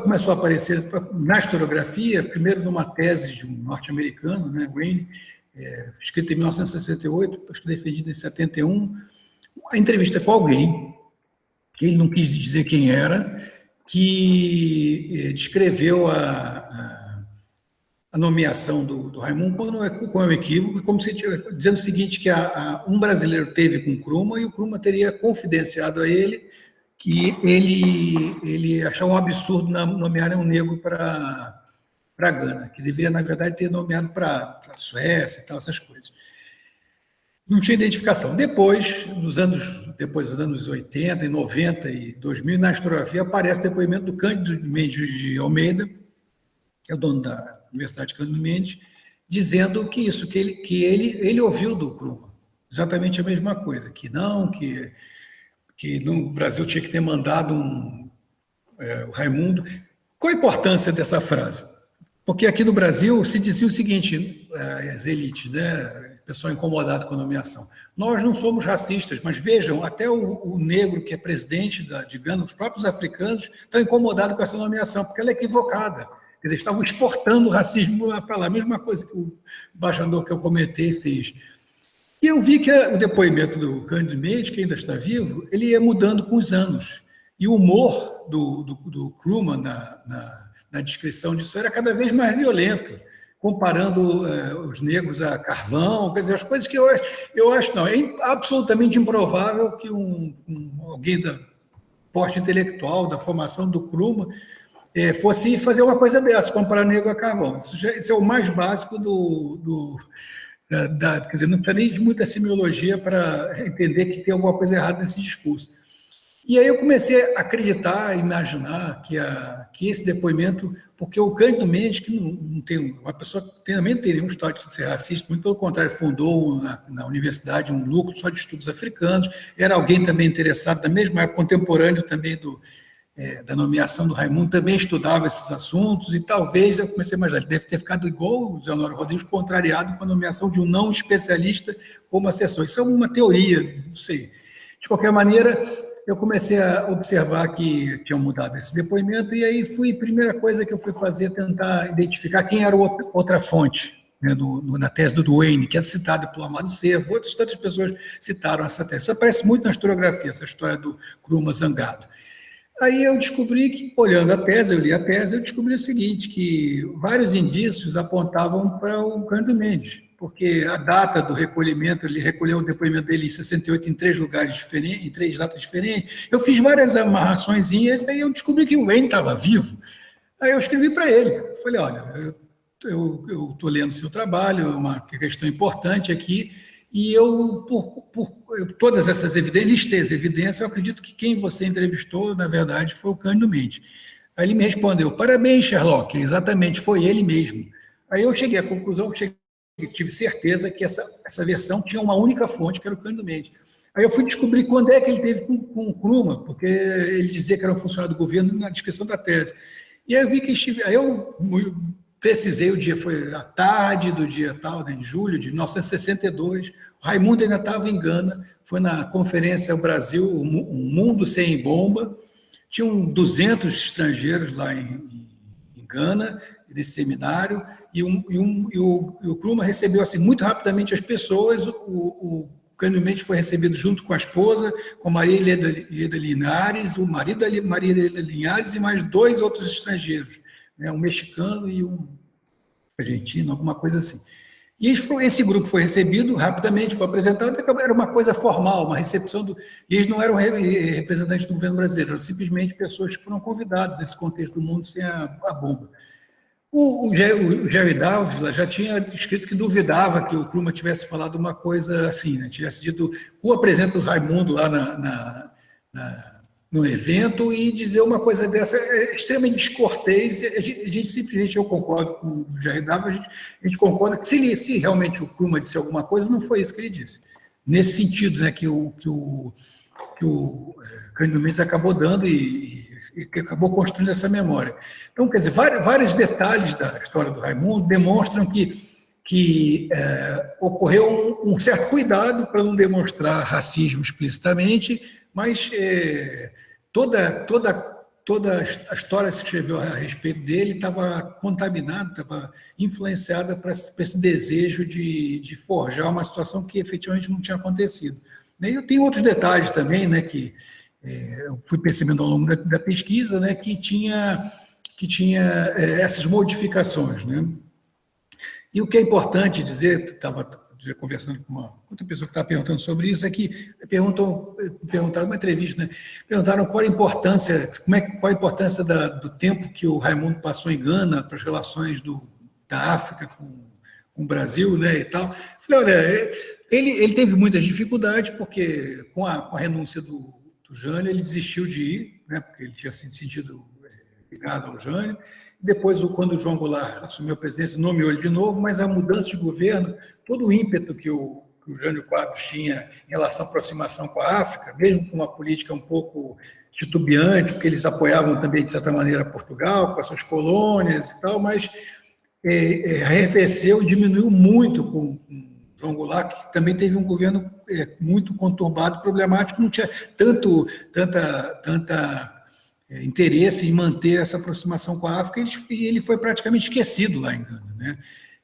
começou a aparecer na historiografia, primeiro numa tese de um norte-americano, né, Wayne, escrita em 1968, acho que defendida em 71, a entrevista com alguém, que ele não quis dizer quem era, que descreveu a nomeação do Raimundo com um equívoco, como se dizendo o seguinte, que um brasileiro teve com o Krumah e o Krumah teria confidenciado a ele que ele achava um absurdo nomearem um negro para Gana, que deveria, na verdade, ter nomeado para a Suécia e tal, essas coisas. Não tinha identificação. Depois dos anos 80 e 90 e 2000, na historiografia, aparece o depoimento do Cândido Mendes de Almeida, que é o dono da Universidade Cândido Mendes, dizendo que ele ouviu do Krumah exatamente a mesma coisa, que no Brasil tinha que ter mandado o Raimundo. Qual a importância dessa frase? Porque aqui no Brasil se dizia o seguinte, as elites, né, o pessoal incomodado com a nomeação, nós não somos racistas, mas vejam, até o negro que é presidente de Gana, os próprios africanos, estão incomodados com essa nomeação, porque ela é equivocada. Quer dizer, estavam exportando o racismo para lá, a mesma coisa que o embaixador que eu comentei fez. E eu vi que o depoimento do Cândido Mendes, que ainda está vivo, ele ia mudando com os anos. E o humor do Krumah na descrição disso era cada vez mais violento, comparando os negros a carvão, quer dizer, as coisas que eu acho, não, é absolutamente improvável que alguém da porte intelectual, da formação do Krumah, fosse fazer uma coisa dessa, comparar negro a carvão. Isso é o mais básico quer dizer, não precisa nem de muita semiologia para entender que tem alguma coisa errada nesse discurso. E aí eu comecei a acreditar, a imaginar que esse depoimento, porque o Cândido Mendes, que não tem uma pessoa que também não tem nenhum histórico de ser racista, muito pelo contrário, fundou na universidade um núcleo só de estudos africanos, era alguém também interessado, da mesma época, contemporâneo também da nomeação do Raimundo, também estudava esses assuntos, e talvez, eu comecei a imaginar, ele deve ter ficado igual o Zé Honório Rodrigues, contrariado com a nomeação de um não especialista como assessor. Isso é uma teoria, não sei. De qualquer maneira, eu comecei a observar que tinham mudado esse depoimento, e aí primeira coisa que eu fui fazer, tentar identificar quem era outra fonte, né, na tese do Duane, que é citada pelo Amado Servo, outras tantas pessoas citaram essa tese. Isso aparece muito na historiografia, essa história do Kruma zangado. Aí eu descobri que, olhando a tese, eu li a tese, eu descobri o seguinte, que vários indícios apontavam para o Cândido Mendes, porque a data do recolhimento, ele recolheu o depoimento dele em 68 em 3 lugares diferentes, em 3 datas diferentes. Eu fiz várias amarraçõezinhas, aí eu descobri que o Wayne estava vivo. Aí eu escrevi para ele, falei, olha, eu estou lendo seu trabalho, é uma questão importante aqui, e eu, por todas essas evidências, listei as evidências, eu acredito que quem você entrevistou, na verdade, foi o Cândido Mendes. Aí ele me respondeu, parabéns, Sherlock, exatamente, foi ele mesmo. Aí eu cheguei à conclusão, tive certeza que essa versão tinha uma única fonte, que era o Cândido Mendes. Aí eu fui descobrir quando é que ele teve com o Kruma, porque ele dizia que era um funcionário do governo na descrição da tese. E aí eu vi que aí eu precisei, o dia foi à tarde do dia tal, né, em julho de 1962, o Raimundo ainda estava em Gana, foi na conferência O Brasil, o Mundo Sem Bomba, tinham 200 estrangeiros lá em Gana, nesse seminário, e o Kruma recebeu assim, muito rapidamente as pessoas, o Cândido Mendes foi recebido junto com a esposa, com Maria Helena Linhares, o marido da Maria Helena Linhares e mais 2 outros estrangeiros, né, um mexicano e um argentino, alguma coisa assim. E esse grupo foi recebido rapidamente, foi apresentado, era uma coisa formal, uma recepção e eles não eram representantes do governo brasileiro, eram simplesmente pessoas que foram convidadas nesse contexto do mundo sem a bomba. O Jerry Dowd já tinha escrito que duvidava que o Kruma tivesse falado uma coisa assim, né? Tivesse dito, apresenta o Raimundo lá no evento e dizer uma coisa dessa é extremamente descortês. A gente simplesmente, eu concordo com o Jerry Dowd, a gente concorda que se realmente o Kruma disse alguma coisa, não foi isso que ele disse. Nesse sentido, né, que o Cândido Mendes acabou dando e que acabou construindo essa memória. Então, quer dizer, vários detalhes da história do Raimundo demonstram que ocorreu um certo cuidado para não demonstrar racismo explicitamente, mas toda a história que se escreveu a respeito dele estava contaminada, estava influenciada para esse desejo de forjar uma situação que efetivamente não tinha acontecido. E eu tenho outros detalhes também, né, que eu fui percebendo ao longo da pesquisa, né, que tinha essas modificações, né? E o que é importante dizer, estava conversando com uma outra pessoa que estava perguntando sobre isso, é que perguntaram uma entrevista, né? Perguntaram qual a importância, qual a importância do tempo que o Raimundo passou em Gana para as relações da África com o Brasil, né, e tal. Eu falei, olha, ele teve muitas dificuldades, porque com a renúncia do Jânio, ele desistiu de ir, né, porque ele tinha se sentido ligado ao Jânio. Depois, quando o João Goulart assumiu a presidência, nomeou ele de novo, mas a mudança de governo, todo o ímpeto que o Jânio Quadros tinha em relação à aproximação com a África, mesmo com uma política um pouco titubeante, porque eles apoiavam também, de certa maneira, Portugal, com as suas colônias e tal, mas arrefeceu e diminuiu muito com João Goulart, que também teve um governo muito conturbado, problemático, não tinha tanta interesse em manter essa aproximação com a África, e ele foi praticamente esquecido lá em Gana, né?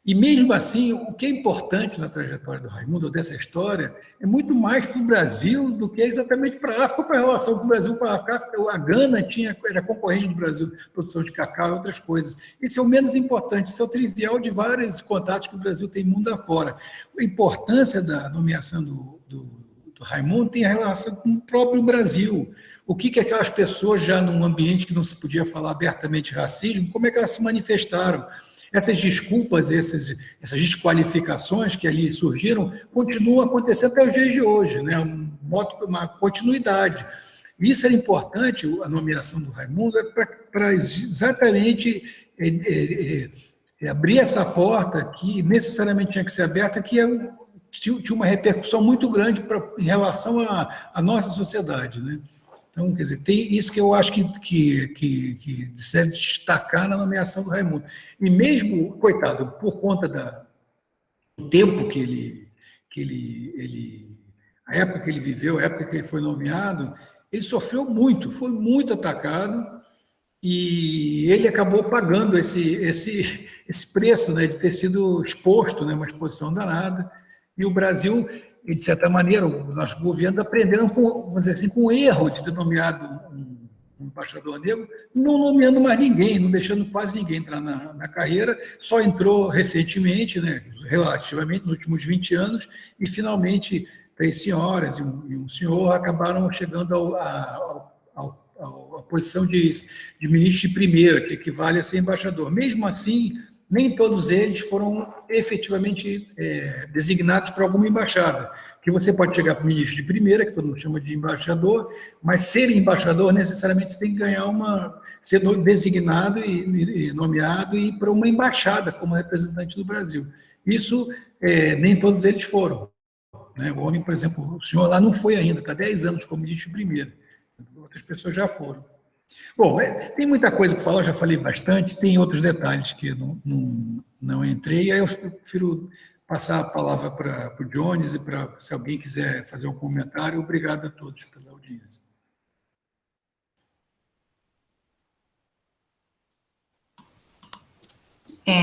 E mesmo assim, o que é importante na trajetória do Raimundo, ou dessa história, é muito mais para o Brasil do que exatamente para a África, para a relação com o Brasil com a África. A Gana era concorrente do Brasil, produção de cacau e outras coisas. Esse é o menos importante, esse é o trivial de vários contatos que o Brasil tem mundo afora. A importância da nomeação do Raimundo tem a relação com o próprio Brasil. O que aquelas pessoas, já num ambiente que não se podia falar abertamente de racismo, como é que elas se manifestaram? Essas desculpas, essas desqualificações que ali surgiram, continuam acontecendo até os dias de hoje, né? Uma continuidade. Isso era importante, a nomeação do Raimundo, para exatamente abrir essa porta que necessariamente tinha que ser aberta, que tinha uma repercussão muito grande em relação à nossa sociedade, né? Então, quer dizer, tem isso que eu acho que deve destacar na nomeação do Raimundo. E mesmo, coitado, por conta do tempo a época que ele viveu, a época que ele foi nomeado, ele sofreu muito, foi muito atacado, e ele acabou pagando esse preço, né, de ter sido exposto, né, uma exposição danada, e o Brasil, de certa maneira, o nosso governo aprendendo com, vamos dizer assim, com o erro de ter nomeado um embaixador negro, não nomeando mais ninguém, não deixando quase ninguém entrar na carreira, só entrou recentemente, né, relativamente, nos últimos 20 anos, e finalmente 3 senhoras e um senhor acabaram chegando à posição de ministro de primeira, que equivale a ser embaixador. Mesmo assim, nem todos eles foram efetivamente designados para alguma embaixada, que você pode chegar para o ministro de primeira, que todo mundo chama de embaixador, mas ser embaixador necessariamente você tem que ganhar ser designado e nomeado e ir para uma embaixada como representante do Brasil. Isso nem todos eles foram. Né? O homem, por exemplo, o senhor lá não foi ainda, está 10 anos como ministro de primeira. Outras pessoas já foram. Bom, tem muita coisa para falar, já falei bastante, tem outros detalhes que não entrei, aí eu prefiro passar a palavra para o Jones e para, se alguém quiser fazer um comentário, obrigado a todos pela audiência.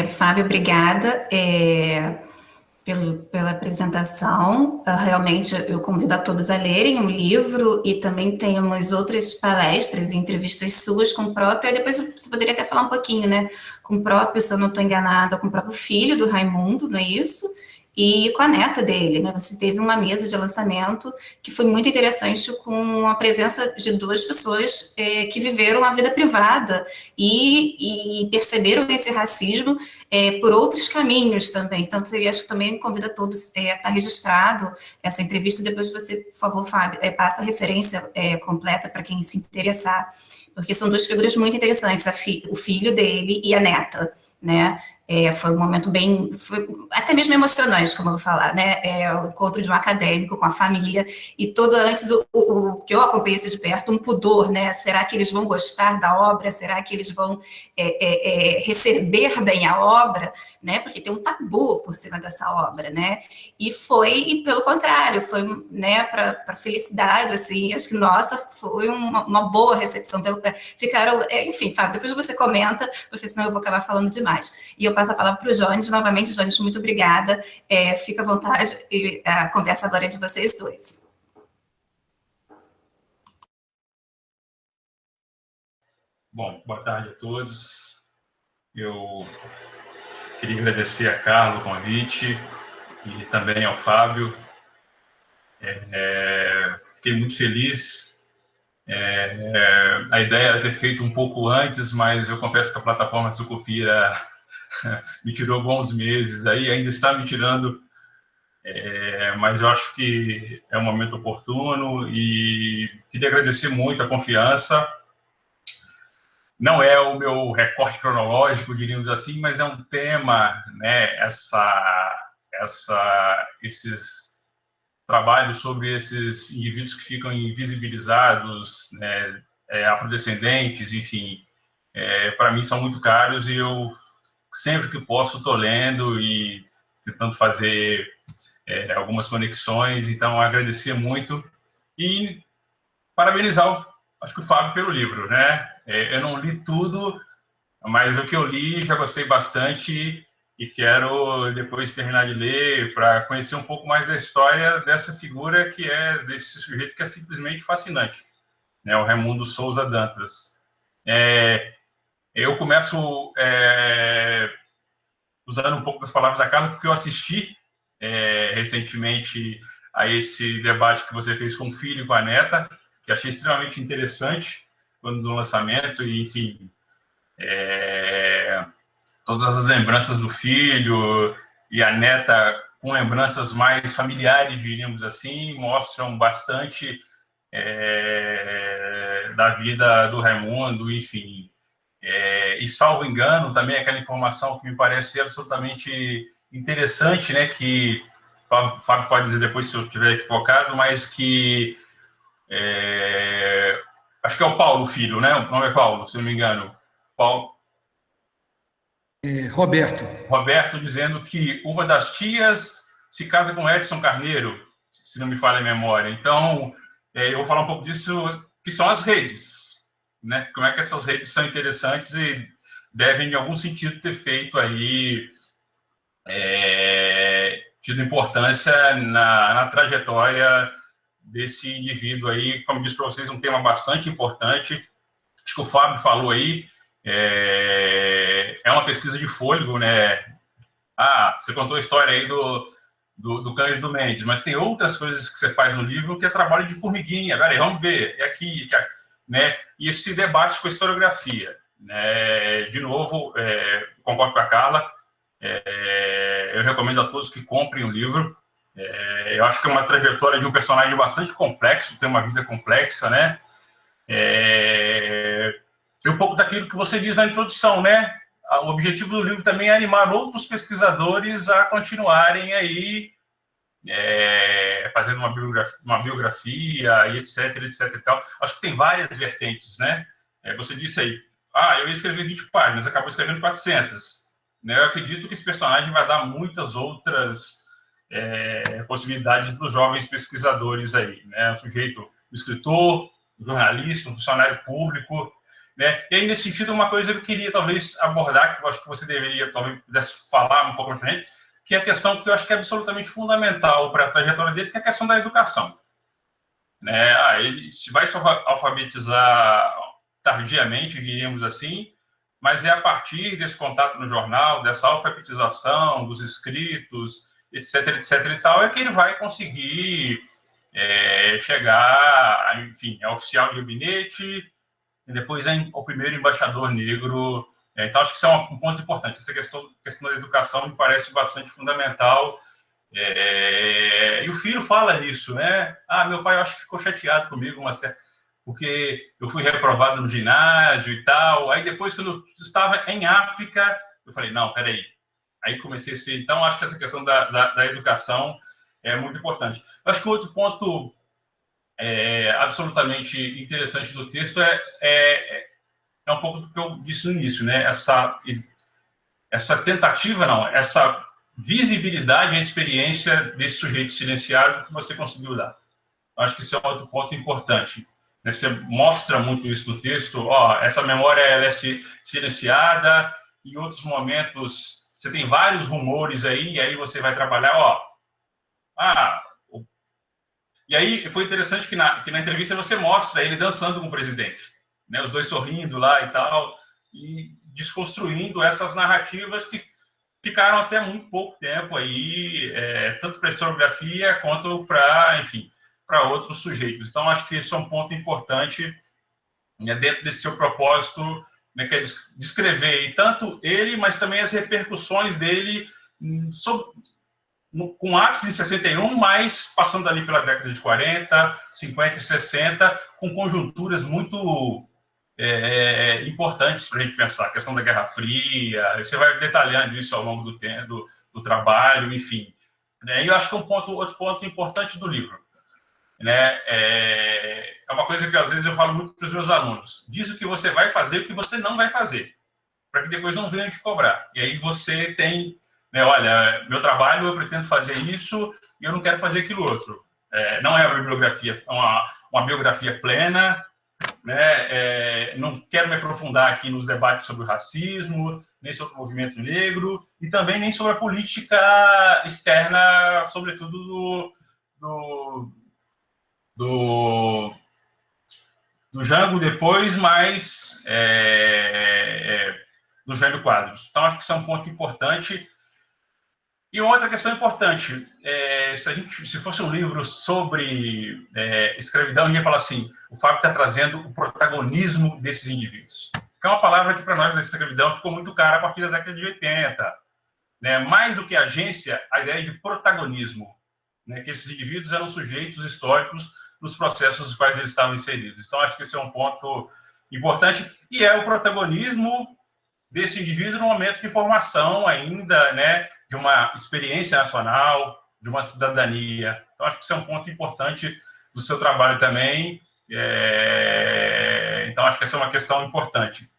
Fábio, obrigada pela apresentação. Realmente, eu convido a todos a lerem o livro e também temos outras palestras e entrevistas suas com o próprio, depois você poderia até falar um pouquinho, né, com o próprio, se eu não estou enganada, com o próprio filho do Raimundo, não é isso? E com a neta dele, né? Você teve uma mesa de lançamento que foi muito interessante, com a presença de 2 pessoas que viveram a vida privada e perceberam esse racismo por outros caminhos também. Então, eu acho que também convido a todos a estar registrado essa entrevista. Depois você, por favor, Fábio, passa a referência completa para quem se interessar, porque são 2 figuras muito interessantes, o filho dele e a neta, né? Foi um momento foi até mesmo emocionante, como eu vou falar, né? O encontro de um acadêmico com a família, e todo antes, o que eu acompanhei isso de perto, um pudor, né? Será que eles vão gostar da obra? Será que eles vão receber bem a obra? Né? Porque tem um tabu por cima dessa obra, né? E pelo contrário, foi, né, para felicidade, assim, acho que, nossa, foi uma boa recepção. Ficaram, enfim, Fábio, depois você comenta, porque senão eu vou acabar falando demais. E eu passo a palavra para o Jones, novamente. Jones, muito obrigada, fica à vontade, e a conversa agora é de vocês 2. Bom, boa tarde a todos. Eu queria agradecer a Carla o convite e também ao Fábio. Fiquei muito feliz. A ideia era ter feito um pouco antes, mas eu confesso que a plataforma Sucupira me tirou bons meses, aí ainda está me tirando, mas eu acho que é um momento oportuno e queria agradecer muito a confiança. Não é o meu recorte cronológico, diríamos assim, mas é um tema, né? Esses trabalhos sobre esses indivíduos que ficam invisibilizados, né? Afrodescendentes, enfim, para mim são muito caros, e eu sempre que posso estou lendo e tentando fazer algumas conexões. Então, agradecer muito e parabenizar, acho que o Fábio, pelo livro, né? Eu não li tudo, mas o que eu li já gostei bastante e quero depois terminar de ler para conhecer um pouco mais da história dessa figura, desse sujeito que é simplesmente fascinante, né? O Raimundo Souza Dantas. Eu começo usando um pouco das palavras da Carla, porque eu assisti recentemente a esse debate que você fez com o filho e com a neta, que achei extremamente interessante quando do lançamento, e, enfim, todas as lembranças do filho e a neta com lembranças mais familiares, diríamos assim, mostram bastante da vida do Raimundo, enfim. E, salvo engano, também aquela informação que me parece absolutamente interessante, né, que o Fábio pode dizer depois se eu estiver equivocado, mas que acho que é o Paulo, filho, né? O nome é Paulo, se não me engano. Paulo. Roberto. Roberto dizendo que uma das tias se casa com Edson Carneiro, se não me falha a memória. Então, eu vou falar um pouco disso, que são as redes, né? Como é que essas redes são interessantes, e devem, em algum sentido, ter feito aí, tido importância na trajetória desse indivíduo aí. Como disse para vocês, um tema bastante importante. Acho que o Fábio falou aí, é uma pesquisa de fôlego, né? Você contou a história aí do Cândido Mendes, mas tem outras coisas que você faz no livro que é trabalho de formiguinha. Peraí, vamos ver, é aqui, né? E isso se debate com a historiografia, né? De novo, concordo com a Carla, eu recomendo a todos que comprem o livro. Eu acho que é uma trajetória de um personagem bastante complexo, tem uma vida complexa, né? E um pouco daquilo que você diz na introdução, né? O objetivo do livro também é animar outros pesquisadores a continuarem aí fazendo uma biografia e etc e tal. Acho que tem várias vertentes, né? Você disse aí, eu ia escrever 20 páginas, acabou escrevendo 400. Né? Eu acredito que esse personagem vai dar muitas outras possibilidades para os jovens pesquisadores aí, né? Um sujeito, um escritor, um jornalista, um funcionário público, né? E aí, nesse sentido, uma coisa que eu queria talvez abordar, que eu acho que você deveria talvez pudesse falar um pouco pra gente, que é a questão que eu acho que é absolutamente fundamental para a trajetória dele, que é a questão da educação. Né? Ele se vai se alfabetizar tardiamente, diríamos assim, mas é a partir desse contato no jornal, dessa alfabetização, dos escritos, etc e tal, é que ele vai conseguir chegar, enfim, a oficial de gabinete, e depois ao primeiro embaixador negro. Então, acho que isso é um ponto importante. Essa questão da educação me parece bastante fundamental. E o filho fala nisso, né? Meu pai, eu acho que ficou chateado comigo, porque eu fui reprovado no ginásio e tal. Aí, depois, quando eu estava em África, eu falei, não, peraí. Aí comecei a ser... Então, acho que essa questão da educação é muito importante. Eu acho que outro ponto absolutamente interessante do texto é um pouco do que eu disse no início, né? Essa tentativa, essa visibilidade e experiência desse sujeito silenciado que você conseguiu dar. Acho que isso é outro ponto importante. Você mostra muito isso no texto. Essa memória ela é silenciada, em outros momentos você tem vários rumores aí, e aí você vai trabalhar, e aí foi interessante que na entrevista você mostra ele dançando com o presidente, né? Os dois sorrindo lá e tal, e desconstruindo essas narrativas que ficaram até muito pouco tempo aí, tanto para a historiografia quanto para, enfim, para outros sujeitos. Então, acho que isso é um ponto importante, né, dentro desse seu propósito, né, que é descrever tanto ele, mas também as repercussões dele com ápice em 61, mas passando ali pela década de 40, 50 e 60, com conjunturas muito importantes para a gente pensar. A questão da Guerra Fria, você vai detalhando isso ao longo do tempo, do trabalho, enfim. E eu acho que outro ponto importante do livro, né, é uma coisa que às vezes eu falo muito para os meus alunos: diz o que você vai fazer e o que você não vai fazer, para que depois não venham te cobrar. E aí você tem, né, olha, meu trabalho eu pretendo fazer isso e eu não quero fazer aquilo outro. Não é uma bibliografia, é uma biografia plena, né? Não quero me aprofundar aqui nos debates sobre o racismo, nem sobre o movimento negro, e também nem sobre a política externa, sobretudo do Jango depois, mas do Jânio Quadros. Então, acho que isso é um ponto importante. E outra questão importante, se fosse um livro sobre escravidão, a gente ia falar assim: o Fábio está trazendo o protagonismo desses indivíduos. Que é uma palavra que, para nós, da escravidão ficou muito cara a partir da década de 80. Né? Mais do que agência, a ideia de protagonismo, né? Que esses indivíduos eram sujeitos históricos nos processos nos quais eles estavam inseridos. Então, acho que esse é um ponto importante, e é o protagonismo desse indivíduo no momento de formação ainda, né, de uma experiência nacional, de uma cidadania. Então, acho que isso é um ponto importante do seu trabalho também. Então, acho que essa é uma questão importante.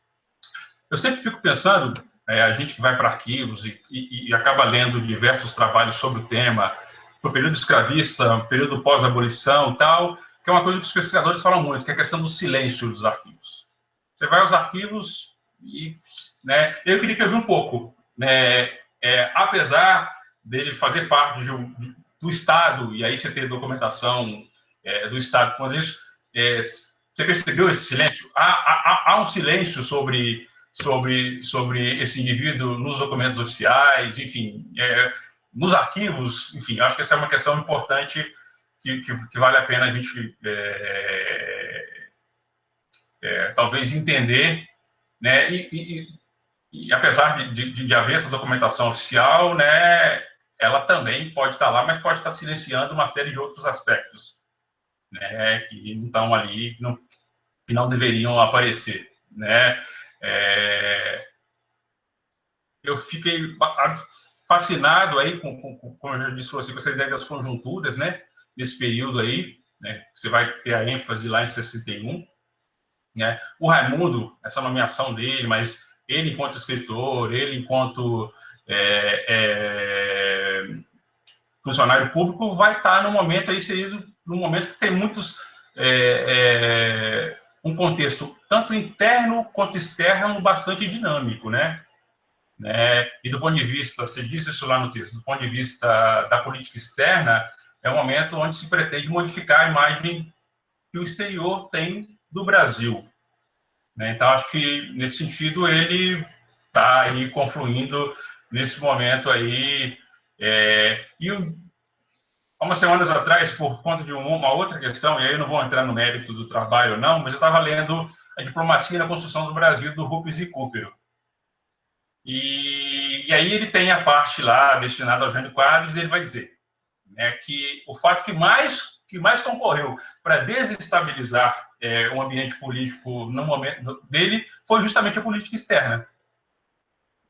Eu sempre fico pensando, a gente que vai para arquivos e acaba lendo diversos trabalhos sobre o tema, o período escravista, o período pós-abolição e tal, que é uma coisa que os pesquisadores falam muito, que é a questão do silêncio dos arquivos. Você vai aos arquivos e né? Eu queria te ouvir um pouco, né? Apesar dele fazer parte do Estado, e aí você ter documentação do Estado quando isso, você percebeu esse silêncio? Há um silêncio sobre esse indivíduo nos documentos oficiais, enfim, nos arquivos, enfim, acho que essa é uma questão importante que vale a pena a gente talvez entender, né? E apesar de haver essa documentação oficial, né, ela também pode estar lá, mas pode estar silenciando uma série de outros aspectos, né, que não estão ali, que não deveriam aparecer, né? Eu fiquei fascinado aí como eu já disse para você, com essa ideia das conjunturas, né, nesse período aí, né, você vai ter a ênfase lá em 61, né? O Raimundo, essa nomeação dele, mas ele enquanto escritor, ele enquanto funcionário público vai estar no momento aí inserido, num momento que tem muitos um contexto tanto interno quanto externo bastante dinâmico, né? E do ponto de vista, você diz isso lá no texto, do ponto de vista da política externa, é um momento onde se pretende modificar a imagem que o exterior tem do Brasil. Então, acho que, nesse sentido, ele está aí confluindo nesse momento aí. E há umas semanas atrás, por conta de uma outra questão, e aí eu não vou entrar no mérito do trabalho, não, mas eu estava lendo A Diplomacia na Construção do Brasil, do Rupes e Cúpero. E aí ele tem a parte lá destinada ao Jânio Quadros, e ele vai dizer, né, que o fato que mais concorreu para desestabilizar o ambiente político no momento dele foi justamente a política externa,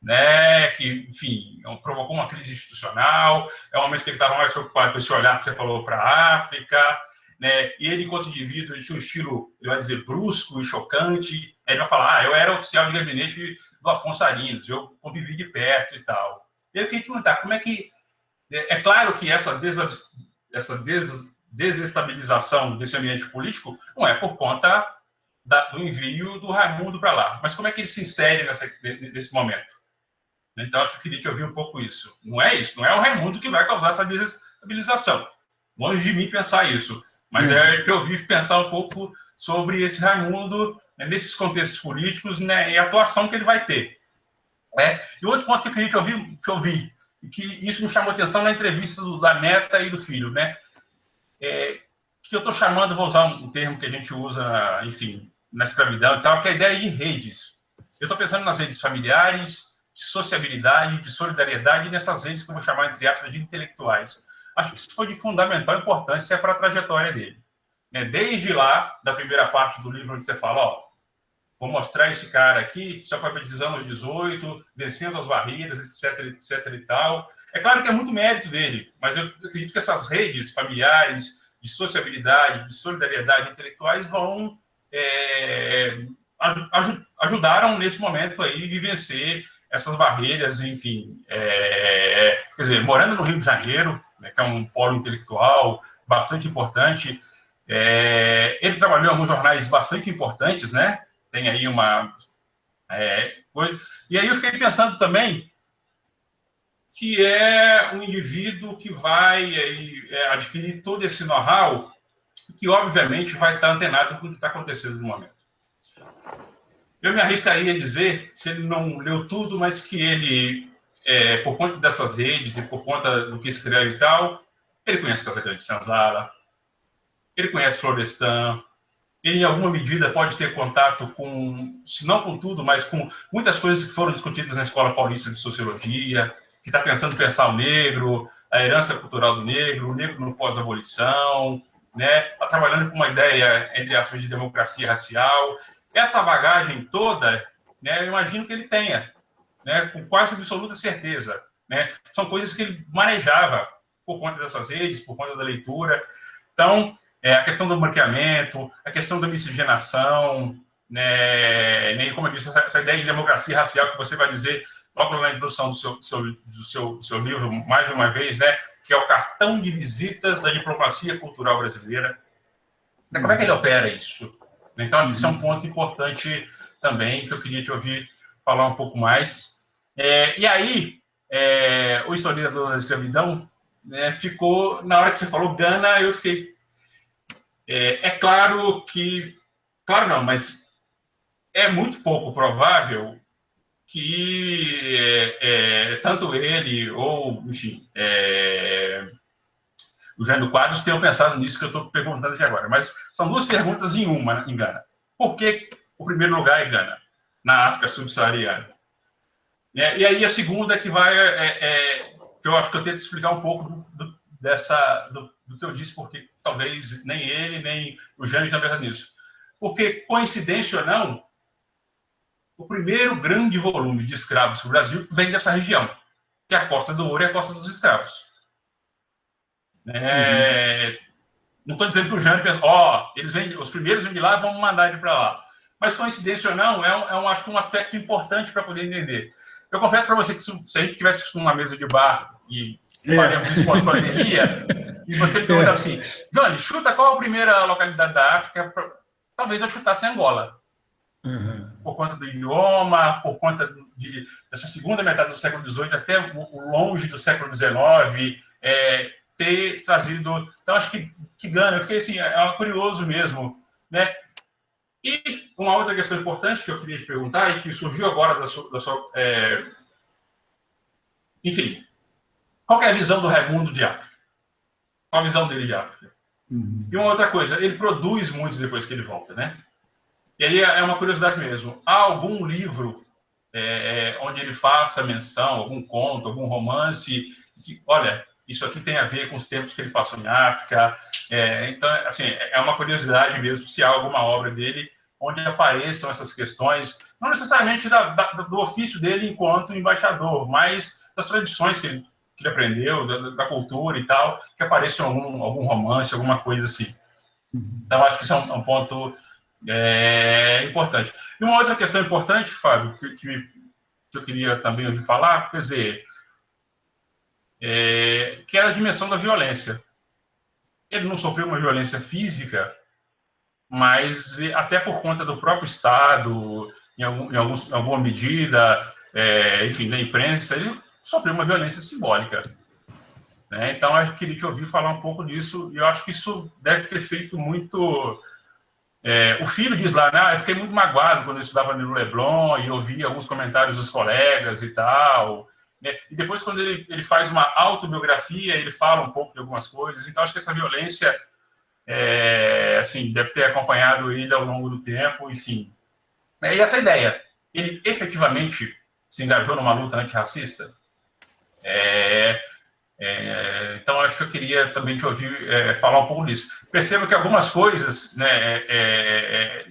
né, que, enfim, provocou uma crise institucional, é um momento que ele estava mais preocupado com esse olhar que você falou para a África, né, e ele, enquanto indivíduo, ele tinha um estilo, ele vai dizer, brusco e chocante, ele vai falar, eu era oficial de gabinete do Afonso Arinos, eu convivi de perto e tal. E eu queria te perguntar, como é que... É claro que essa desestabilização desse ambiente político não é por conta do envio do Raimundo para lá, mas como é que ele se insere nesse momento? Então, acho que eu queria te ouvir um pouco isso. Não é isso, não é o Raimundo que vai causar essa desestabilização. Longe de mim pensar isso, mas é que eu ouvi pensar um pouco sobre esse Raimundo, né, nesses contextos políticos, né, e a atuação que ele vai ter. E outro ponto que eu queria te ouvir, e que isso me chamou a atenção na entrevista da neta e do filho, né? Que eu estou chamando, vou usar um termo que a gente usa, enfim, na escravidão e tal, que é a ideia de redes. Eu estou pensando nas redes familiares, de sociabilidade, de solidariedade, e nessas redes que eu vou chamar, entre aspas, de intelectuais. Acho que isso foi de fundamental importância para a trajetória dele. Desde lá, da primeira parte do livro, onde você fala, vou mostrar esse cara aqui, se alfabetizando aos 18, vencendo as barreiras, etc e tal. É claro que é muito mérito dele, mas eu acredito que essas redes familiares, de sociabilidade, de solidariedade intelectuais ajudaram nesse momento aí de vencer essas barreiras, enfim. Quer dizer, morando no Rio de Janeiro, né, que é um polo intelectual bastante importante, ele trabalhou em alguns jornais bastante importantes, né? Tem aí uma coisa. E aí eu fiquei pensando também que é um indivíduo que vai adquirir todo esse know-how, que obviamente vai estar antenado com o que está acontecendo no momento. Eu me arriscaria a dizer, se ele não leu tudo, mas que ele, por conta dessas redes e por conta do que escreve e tal, ele conhece Café de Senzala, ele conhece Florestan, ele, em alguma medida, pode ter contato com, se não com tudo, mas com muitas coisas que foram discutidas na Escola Paulista de Sociologia, que está pensar o negro, a herança cultural do negro, o negro no pós-abolição, né? Está trabalhando com uma ideia, entre aspas, de democracia racial. Essa bagagem toda, né, eu imagino que ele tenha, né, com quase absoluta certeza. Né? São coisas que ele manejava por conta dessas redes, por conta da leitura. Então, a questão do branqueamento, a questão da miscigenação, né, como eu disse, essa ideia de democracia racial que você vai dizer logo na introdução do seu livro, mais de uma vez, né, que é o cartão de visitas da diplomacia cultural brasileira. Então, como é que ele opera isso? Então, acho que isso é um ponto importante também que eu queria te ouvir falar um pouco mais. E aí, o historiador da escravidão, né, ficou, na hora que você falou Gana, eu fiquei... claro que... Claro não, mas é muito pouco provável que tanto ele ou, enfim, o Jânio Quadros tenham pensado nisso que eu estou perguntando aqui agora. Mas são duas perguntas em uma, em Gana. Por que o primeiro lugar é Gana, na África subsaariana? E aí a segunda que vai... que eu acho que eu tento explicar um pouco do que eu disse, porque talvez nem ele, nem o Jânio tenham pensado nisso. Porque, coincidência ou não, o primeiro grande volume de escravos no Brasil vem dessa região, que é a Costa do Ouro e a Costa dos Escravos. Não estou dizendo que o Jânio pensa, os primeiros vêm de lá, vamos mandar ele para lá. Mas, coincidência ou não, acho que um aspecto importante para poder entender. Eu confesso para você que se a gente tivesse numa mesa de bar e faríamos isso com a pandemia, e você me pergunta assim, Johnny, chuta qual a primeira localidade da África, talvez eu chutasse Angola. Por conta do idioma, por conta dessa segunda metade do século XVIII até longe do século XIX, ter trazido... Então, acho que Gana, eu fiquei assim, curioso mesmo, né? E uma outra questão importante que eu queria te perguntar e que surgiu agora da sua enfim, qual é a visão do Raimundo de África? Qual a visão dele de África? E uma outra coisa, ele produz muito depois que ele volta, né? E aí é uma curiosidade mesmo. Há algum livro onde ele faça menção, algum conto, algum romance, que, olha, isso aqui tem a ver com os tempos que ele passou em África. Então, assim, é uma curiosidade mesmo se há alguma obra dele onde apareçam essas questões, não necessariamente do ofício dele enquanto embaixador, mas das tradições que ele aprendeu, da cultura e tal, que apareça algum romance, alguma coisa assim. Então, acho que isso é um ponto importante. E uma outra questão importante, Fábio, que eu queria também ouvir falar, quer dizer, que é a dimensão da violência. Ele não sofreu uma violência física, mas até por conta do próprio Estado, em alguma medida, enfim, da imprensa, ele sofreu uma violência simbólica. Né? Então, eu queria te ouvir falar um pouco disso, e eu acho que isso deve ter feito muito... o filho diz lá, né? Eu fiquei muito magoado quando eu estudava no Leblon e ouvi alguns comentários dos colegas e tal. Né? E depois, quando ele faz uma autobiografia, ele fala um pouco de algumas coisas. Então, acho que essa violência, assim, deve ter acompanhado ele ao longo do tempo, enfim. E essa ideia, ele efetivamente se engajou numa luta antirracista? Então, acho que eu queria também te ouvir falar um pouco disso. Percebo que algumas coisas, né,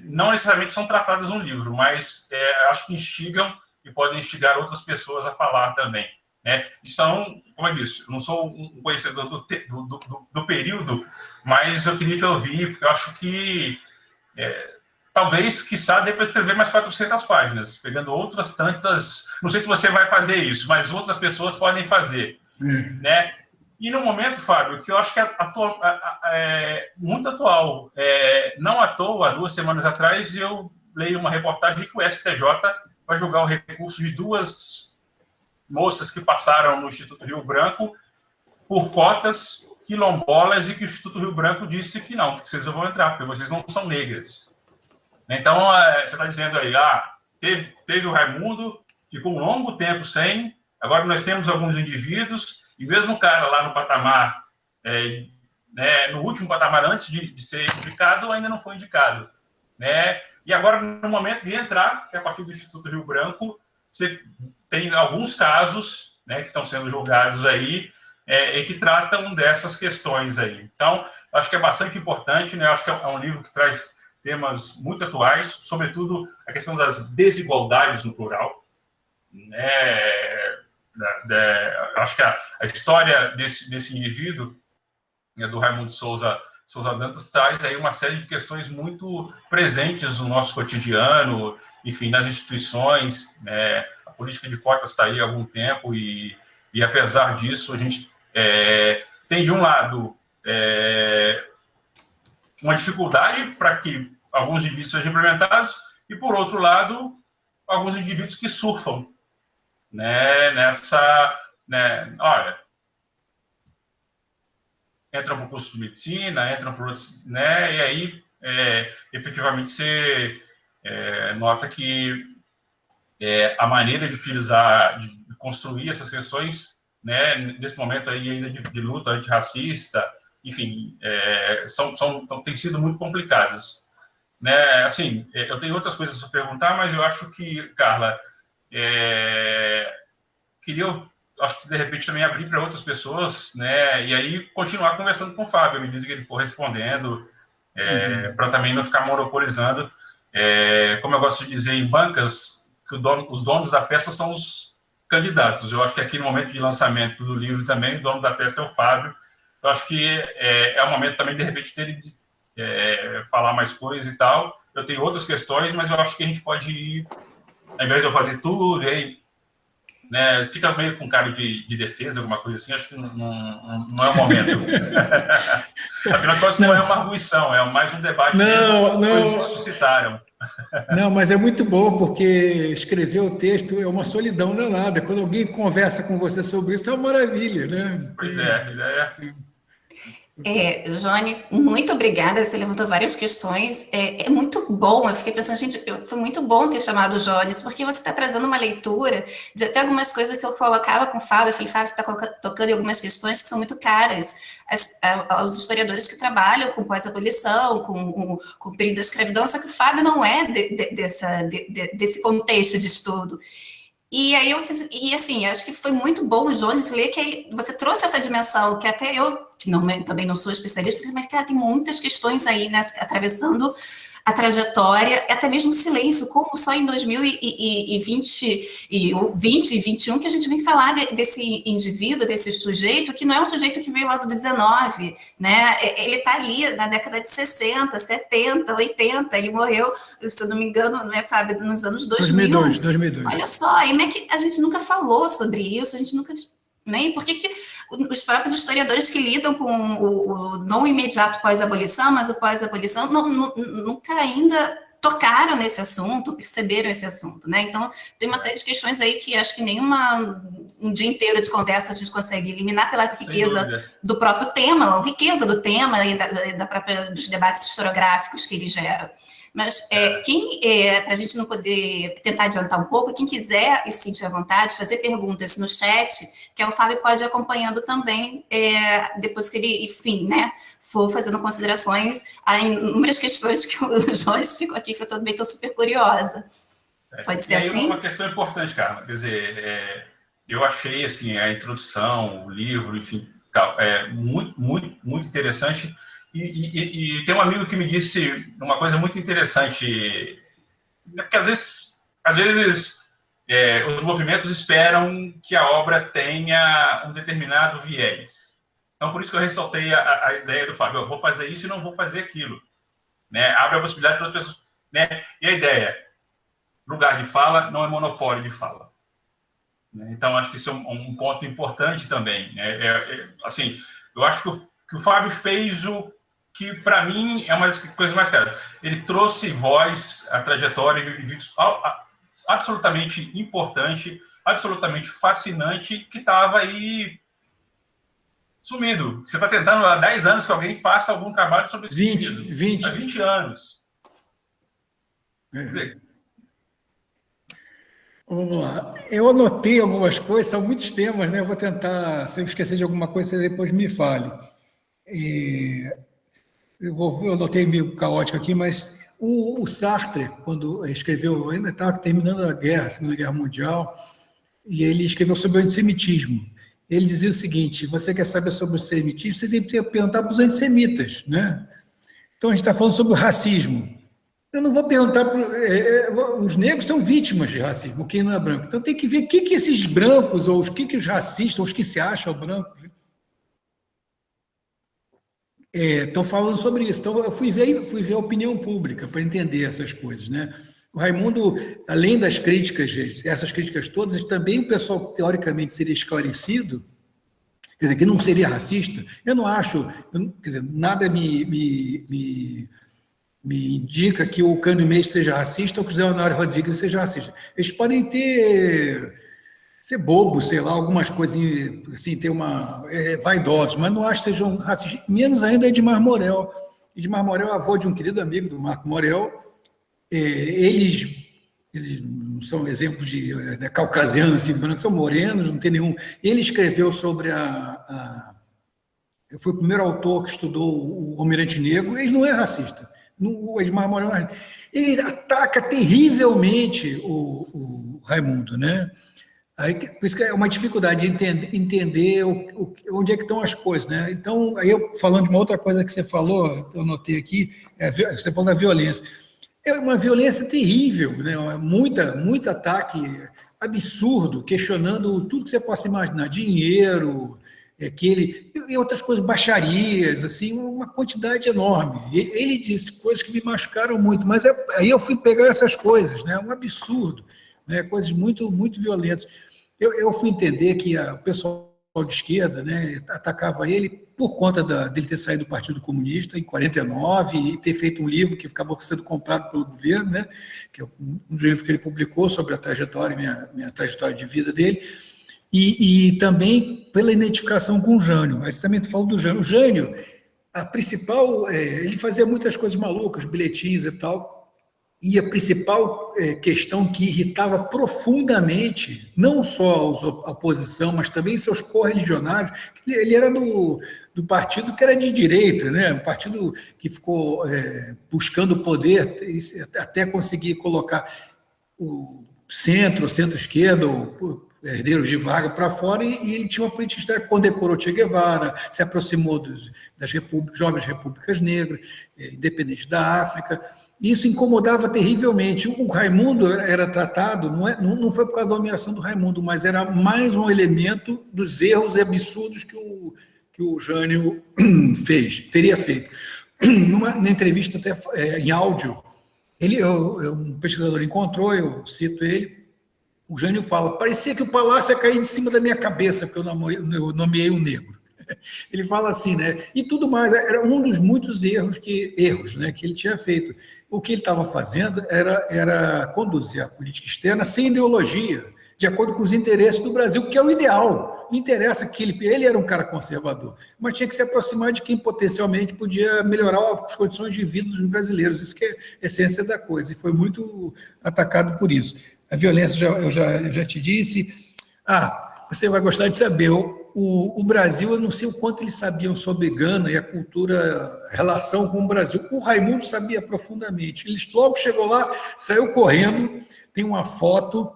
não necessariamente são tratadas no livro, mas acho que instigam e podem instigar outras pessoas a falar também. Né? E são, como eu disse, eu não sou um conhecedor do período, mas eu queria te ouvir, porque eu acho que talvez, quiçá, dê para escrever mais 400 páginas, pegando outras tantas... Não sei se você vai fazer isso, mas outras pessoas podem fazer. Né? E no momento, Fábio, que eu acho que é muito atual. Não à toa, há 2 semanas atrás, eu leio uma reportagem que o STJ vai julgar o recurso de 2 moças que passaram no Instituto Rio Branco por cotas quilombolas e que o Instituto Rio Branco disse que não, que vocês não vão entrar, porque vocês não são negras. Então, você está dizendo aí, teve o Raimundo, ficou um longo tempo sem, agora nós temos alguns indivíduos, e mesmo o cara lá no patamar, no último patamar antes de ser indicado, ainda não foi indicado. Né? E agora, no momento de entrar, que é a partir do Instituto Rio Branco, você tem alguns casos, né, que estão sendo julgados aí, e que tratam dessas questões aí. Então, acho que é bastante importante, né? Acho que é um livro que traz temas muito atuais, sobretudo a questão das desigualdades no plural. Né? Acho que a história desse indivíduo, né, do Raimundo Souza Dantas, traz aí uma série de questões muito presentes no nosso cotidiano, enfim, nas instituições. Né? A política de cotas está aí há algum tempo e apesar disso, a gente tem, de um lado, uma dificuldade para que alguns indivíduos sejam implementados, e, por outro lado, alguns indivíduos que surfam, né, né, olha, entram para o curso de medicina, entram para outros, né, e aí, efetivamente, você nota que a maneira de utilizar, de construir essas questões, né, nesse momento aí ainda de luta antirracista, enfim, têm sido muito complicadas. Né, assim, eu tenho outras coisas a perguntar, mas eu acho que, Carla, acho que de repente também abrir para outras pessoas, né, e aí continuar conversando com o Fábio, à medida que ele for respondendo, para também não ficar monopolizando. Como eu gosto de dizer em bancas, que os donos da festa são os candidatos. Eu acho que aqui no momento de lançamento do livro também, o dono da festa é o Fábio. Eu acho que é o momento também, de repente, dele falar mais coisas e tal. Eu tenho outras questões, mas eu acho que a gente pode ir, ao invés de eu fazer tudo, aí, né, fica meio com cara de defesa, alguma coisa assim, acho que não é o momento. Afinal de contas, não é uma arguição, é mais um debate mesmo, coisas que suscitaram. Não, mas é muito bom, porque escrever o texto é uma solidão danada. Quando alguém conversa com você sobre isso, é uma maravilha, né? Pois Jones, muito obrigada, você levantou várias questões, é muito bom, eu fiquei pensando, gente, foi muito bom ter chamado o Jones, porque você está trazendo uma leitura de até algumas coisas que eu colocava com o Fábio, eu falei, Fábio, você está tocando em algumas questões que são muito caras aos historiadores que trabalham com pós-abolição, com o período da escravidão, só que o Fábio não é desse contexto de estudo. E aí eu fiz, e assim, acho que foi muito bom o Jones ler que você trouxe essa dimensão, que até eu, que também não sou especialista, mas, cara, tem muitas questões aí, né, atravessando a trajetória, até mesmo o silêncio, como só em 2020 e 2021 que a gente vem falar desse indivíduo, desse sujeito, que não é um sujeito que veio lá do 19, né, ele está ali na década de 60, 70, 80, ele morreu, se eu não me engano, né, Fábio, nos anos 2002. Olha só, aí como é que a gente nunca falou sobre isso, a gente nunca... Né? E por que os próprios historiadores que lidam com o não imediato pós-abolição, mas o pós-abolição, nunca ainda tocaram nesse assunto, perceberam esse assunto, né? Então, tem uma série de questões aí que acho que um dia inteiro de conversa a gente consegue eliminar pela riqueza do próprio tema, a riqueza do tema e dos debates historiográficos que ele gera. Mas para a gente não poder tentar adiantar um pouco, quem quiser e se sentir à vontade, fazer perguntas no chat, que o Fábio pode ir acompanhando também, depois que ele, enfim, né, for fazendo considerações a inúmeras questões que o Jones ficou aqui, que eu também estou super curiosa. Pode ser assim? Uma questão importante, Carla, quer dizer, eu achei assim, a introdução, o livro, enfim, muito, muito, muito interessante. E tem um amigo que me disse uma coisa muito interessante, porque às vezes os movimentos esperam que a obra tenha um determinado viés. Então, por isso que eu ressaltei a ideia do Fábio, eu vou fazer isso e não vou fazer aquilo. Né? Abre a possibilidade para outras pessoas. Né? E a ideia, lugar de fala não é monopólio de fala. Né? Então, acho que isso é um ponto importante também. Né? Assim, eu acho que o Fábio fez o que, para mim, é uma das coisas mais caras. Ele trouxe voz à trajetória de indivíduos absolutamente importante, absolutamente fascinante, que estava aí sumido. Você está tentando há 10 anos que alguém faça algum trabalho sobre esse 20 há 20 anos. Quer dizer, vamos lá. Eu anotei algumas coisas, são muitos temas, né? Eu vou tentar, se eu esquecer de alguma coisa, você depois me fale. Eu anotei meio caótico aqui, mas o Sartre, quando escreveu, ainda estava terminando a Segunda Guerra Mundial, e ele escreveu sobre o antissemitismo. Ele dizia o seguinte: você quer saber sobre o antissemitismo, você tem que perguntar para os antissemitas, né? Então a gente está falando sobre o racismo. Eu não vou perguntar os negros são vítimas de racismo, quem não é branco. Então tem que ver o que esses brancos, ou os que os racistas, ou os que se acham brancos, estão falando sobre isso. Então, eu fui ver a opinião pública para entender essas coisas, né? O Raimundo, além das críticas, essas críticas todas, também o pessoal, teoricamente, seria esclarecido, quer dizer, que não seria racista. Eu não acho, quer dizer, nada me me indica que o Cândido Mendes seja racista ou que o Zé Honório Rodrigues seja racista. Eles podem ser bobos, sei lá, algumas coisas, assim, ter vaidosos, mas não acho que sejam racistas, menos ainda Edmar Morel. Edmar Morel é avô de um querido amigo do Marco Morel. Eles não são exemplos de caucasianos, assim, brancos, são morenos, não tem nenhum. Ele escreveu sobre foi o primeiro autor que estudou o Almirante Negro, ele não é racista. O Edmar Morel, ele ataca terrivelmente o Raimundo, né? Aí, por isso que é uma dificuldade de entender onde é que estão as coisas, né? Então, aí falando de uma outra coisa que você falou, eu notei aqui, você falou da violência. É uma violência terrível, né? Muito ataque absurdo, questionando tudo que você possa imaginar, dinheiro, e outras coisas, baixarias, assim, uma quantidade enorme. Ele disse coisas que me machucaram muito, mas aí eu fui pegar essas coisas, né? Um absurdo, né? Coisas muito, muito violentas. Eu fui entender que o pessoal de esquerda, né, atacava ele por conta dele ter saído do Partido Comunista em 49 e ter feito um livro que acabou sendo comprado pelo governo, né, que é um livro que ele publicou sobre a trajetória, minha trajetória de vida dele, e também pela identificação com o Jânio. Aí você também falou do Jânio. O Jânio, a principal, ele fazia muitas coisas malucas, bilhetinhos e tal. E a principal questão que irritava profundamente, não só a oposição, mas também seus correligionários, ele era do partido que era de direita, né? Um partido que ficou buscando o poder até conseguir colocar o centro-esquerda, herdeiros de vaga para fora, e ele tinha uma política que condecorou Che Guevara, se aproximou das jovens repúblicas negras, independentes da África. Isso incomodava terrivelmente. O Raimundo era tratado, não foi por causa da nomeação do Raimundo, mas era mais um elemento dos erros absurdos que o Jânio teria feito. Na entrevista, até em áudio, um pesquisador encontrou, eu cito ele, o Jânio fala, parecia que o palácio ia cair de cima da minha cabeça, porque eu nomeei um negro. Ele fala assim, né? E tudo mais, era um dos muitos erros, né, que ele tinha feito. O que ele estava fazendo era conduzir a política externa sem ideologia, de acordo com os interesses do Brasil, que é o ideal. Não interessa que ele era um cara conservador, mas tinha que se aproximar de quem potencialmente podia melhorar as condições de vida dos brasileiros. Isso que é a essência da coisa, e foi muito atacado por isso. A violência, eu já te disse. Você vai gostar de saber, o Brasil, eu não sei o quanto eles sabiam sobre Gana e a cultura, a relação com o Brasil. O Raimundo sabia profundamente. Ele logo chegou lá, saiu correndo, tem uma foto,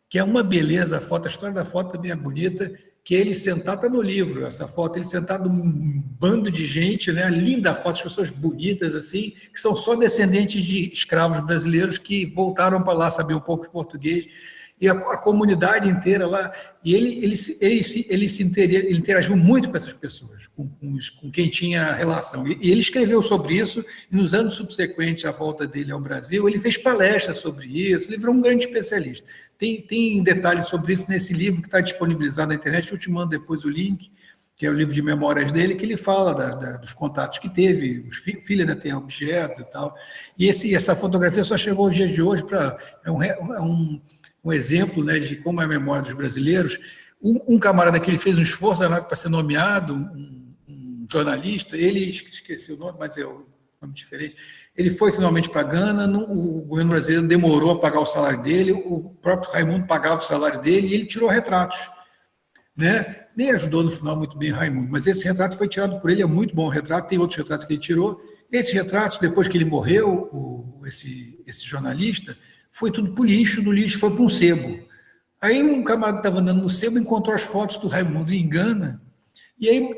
que é uma beleza, a história da foto também é bonita, que ele sentado, está no livro, essa foto, ele sentado num bando de gente, né, linda foto, as pessoas bonitas assim, que são só descendentes de escravos brasileiros que voltaram para lá saber um pouco de português, e a comunidade inteira lá, e ele interagiu muito com essas pessoas, com quem tinha relação, e ele escreveu sobre isso, e nos anos subsequentes à volta dele ao Brasil, ele fez palestras sobre isso, ele virou um grande especialista. Tem detalhes sobre isso nesse livro que está disponibilizado na internet, eu te mando depois o link, que é o livro de memórias dele, que ele fala dos contatos que teve, os filhos ainda têm objetos e tal, e essa fotografia só chegou aos dias de hoje para... um exemplo, né, de como é a memória dos brasileiros. Um camarada que ele fez um esforço para ser nomeado, um jornalista, ele, esqueci o nome, mas é um nome diferente, ele foi finalmente para Gana, o governo brasileiro demorou a pagar o salário dele, o próprio Raimundo pagava o salário dele, e ele tirou retratos, né? Nem ajudou no final muito bem Raimundo, mas esse retrato foi tirado por ele, é muito bom o retrato, tem outros retratos que ele tirou. Esses retratos, depois que ele morreu, esse jornalista, foi tudo para o lixo, do lixo foi para um sebo. Aí um camarada estava andando no sebo, encontrou as fotos do Raimundo em Gana, e aí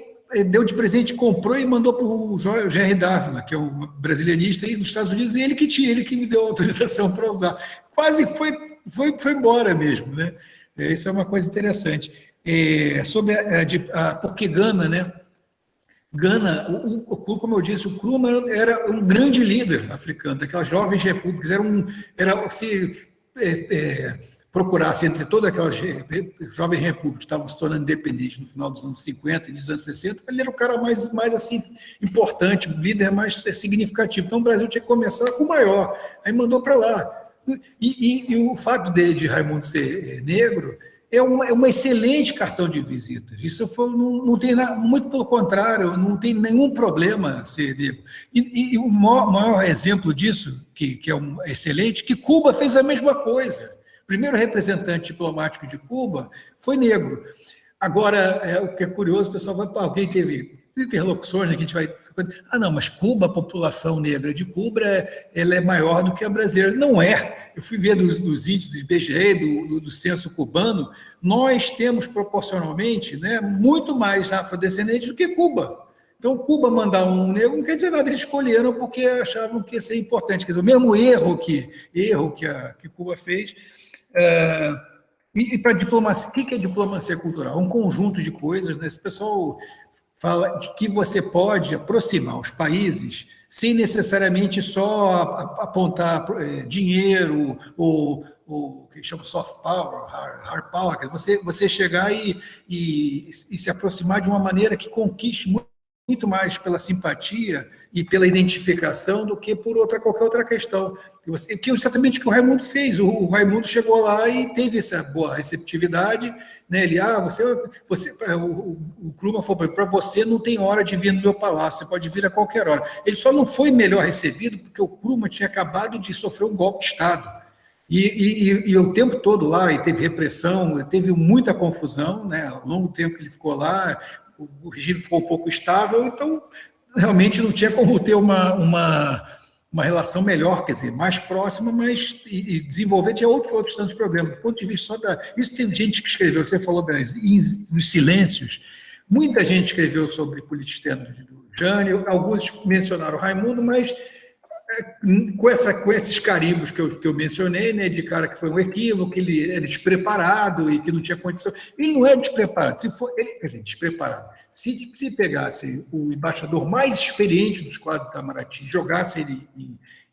deu de presente, comprou e mandou para o J.R. Dávila, que é um brasilianista aí dos Estados Unidos, e ele que me deu autorização para usar. Quase foi embora mesmo, né? Isso é uma coisa interessante. Sobre por que Gana, né? Gana, o Krumah, como eu disse, o Krumah era um grande líder africano, daquelas jovens repúblicas, procurasse entre todas aquelas jovens repúblicas que estavam se tornando independentes no final dos anos 50 e dos anos 60, ele era o cara mais assim, importante, o líder mais significativo. Então, o Brasil tinha que começar com o maior. Aí mandou para lá. E o fato de Raimundo ser negro é uma excelente cartão de visitas. Isso não tem nada, muito pelo contrário, não tem nenhum problema ser negro. E o maior exemplo disso, que é excelente, que Cuba fez a mesma coisa. O primeiro representante diplomático de Cuba foi negro. Agora, o que é curioso, o pessoal vai, alguém teve interlocuções, né, que a gente vai... não, mas Cuba, a população negra de Cuba, ela é maior do que a brasileira. Não é. Eu fui ver dos índices do IBGE, do censo cubano, nós temos proporcionalmente, né, muito mais afrodescendentes do que Cuba. Então, Cuba mandar um negro não quer dizer nada, eles escolheram porque achavam que ia ser importante. Quer dizer, o mesmo erro que Cuba fez. E para diplomacia, o que é diplomacia cultural? Um conjunto de coisas, né? Esse pessoal fala de que você pode aproximar os países sem necessariamente só apontar dinheiro ou que chama soft power, hard power, você chegar e se aproximar de uma maneira que conquiste muito mais pela simpatia e pela identificação do que por qualquer outra questão. Que é exatamente o que o Raimundo fez. O Raimundo chegou lá e teve essa boa receptividade, né? Ele, o Krugman falou para você não tem hora de vir no meu palácio, você pode vir a qualquer hora. Ele só não foi melhor recebido porque o Krugman tinha acabado de sofrer um golpe de Estado. E o tempo todo lá, e teve repressão, teve muita confusão, né? Ao longo do tempo que ele ficou lá, o regime ficou um pouco estável, então realmente não tinha como ter uma relação melhor, quer dizer, mais próxima, mas e desenvolver tinha outros tantos problemas. Do ponto de vista só isso tem gente que escreveu, você falou nos silêncios, muita gente escreveu sobre política externa do Jânio, alguns mencionaram Raimundo, mas com esses carimbos que eu mencionei, né, de cara que foi um equívoco, que ele era despreparado e que não tinha condição. Ele não é despreparado, quer dizer, despreparado. Se pegasse o embaixador mais experiente dos quadros do Itamaraty e jogasse ele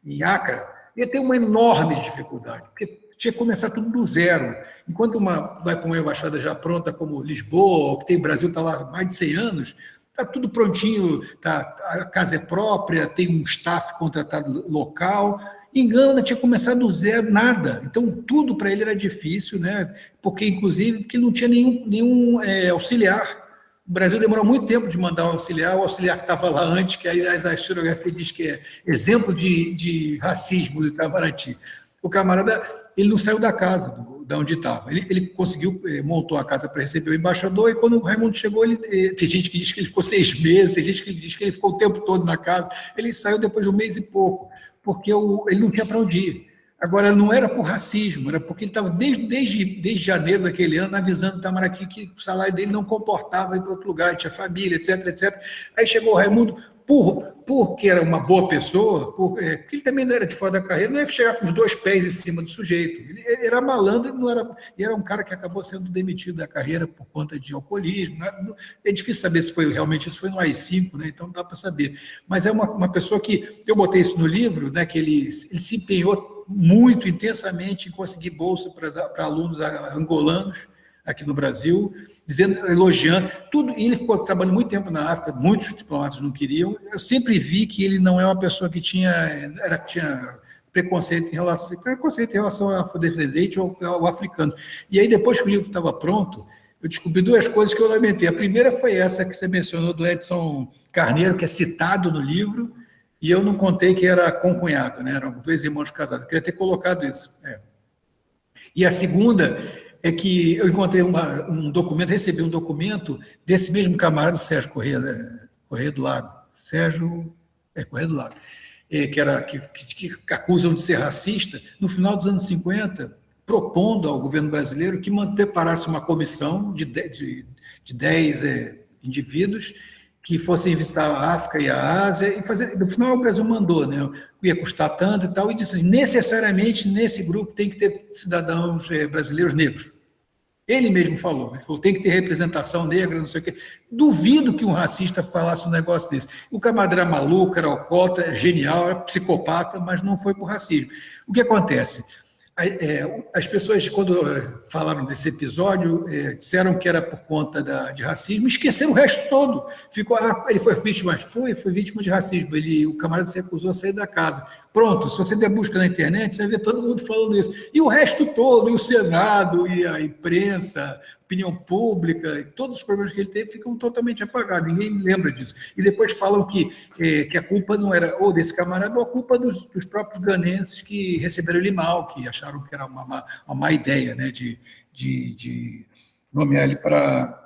em Acre, ia ter uma enorme dificuldade, porque tinha que começar tudo do zero. Enquanto vai para uma embaixada já pronta como Lisboa, que tem Brasil, está lá há mais de 100 anos, está tudo prontinho, a casa é própria, tem um staff contratado local. Engana, tinha começado do zero, nada. Então, tudo para ele era difícil, né? Porque, inclusive, porque não tinha nenhum auxiliar. O Brasil demorou muito tempo de mandar um auxiliar, o auxiliar que estava lá antes, que aliás a historiografia diz que é exemplo de racismo do Itamaraty. O camarada, ele não saiu da casa, de onde estava. Ele conseguiu, montou a casa para receber o embaixador, e quando o Raimundo chegou, tem gente que diz que ele ficou 6 meses, tem gente que diz que ele ficou o tempo todo na casa. Ele saiu depois de 1 mês e pouco, porque ele não tinha para onde ir. Agora, não era por racismo, era porque ele estava desde janeiro daquele ano avisando o Itamaraty que o salário dele não comportava ir para outro lugar, tinha família, etc, etc. Aí chegou o Raimundo, porque era uma boa pessoa, porque ele também não era de fora da carreira, não ia chegar com os 2 pés em cima do sujeito. Ele era malandro, e era um cara que acabou sendo demitido da carreira por conta de alcoolismo. É difícil saber se foi realmente isso, foi no AI-5, né? Então não dá para saber. Mas é uma pessoa que, eu botei isso no livro, né, que ele se empenhou muito intensamente em conseguir bolsa para alunos angolanos aqui no Brasil, elogiando tudo, e ele ficou trabalhando muito tempo na África, muitos diplomatas não queriam. Eu sempre vi que ele não é uma pessoa que tinha preconceito em relação ao afrodescendente ou ao africano. E aí, depois que o livro estava pronto, eu descobri 2 coisas que eu lamentei. A primeira foi essa que você mencionou, do Edson Carneiro, que é citado no livro, e eu não contei que era concunhado, né? Eram 2 irmãos casados. Eu queria ter colocado isso. E a segunda é que eu encontrei recebi um documento desse mesmo camarada, Sérgio Corrêa do Lago, Corrêa do Lago, que acusam de ser racista, no final dos anos 50, propondo ao governo brasileiro que preparasse uma comissão de 10 indivíduos que fossem visitar a África e a Ásia, e no final o Brasil mandou, né? Ia custar tanto e tal, e disse assim, necessariamente nesse grupo tem que ter cidadãos brasileiros negros. Ele mesmo falou, tem que ter representação negra, não sei o quê. Duvido que um racista falasse um negócio desse. O camarada era maluco, era alcoólatra, genial, era psicopata, mas não foi por racismo. O que acontece? As pessoas, quando falaram desse episódio, disseram que era por conta de racismo, esqueceram o resto todo. Ficou, ele foi vítima, foi vítima de racismo, o camarada se recusou a sair da casa. Pronto, se você der busca na internet, você vai ver todo mundo falando isso. E o resto todo, e o Senado, e a imprensa, opinião pública, e todos os problemas que ele teve ficam totalmente apagados, ninguém lembra disso. E depois falam que a culpa não era ou desse camarada, ou a culpa dos próprios ganenses que receberam ele mal, que acharam que era uma má ideia, né, de nomear ele para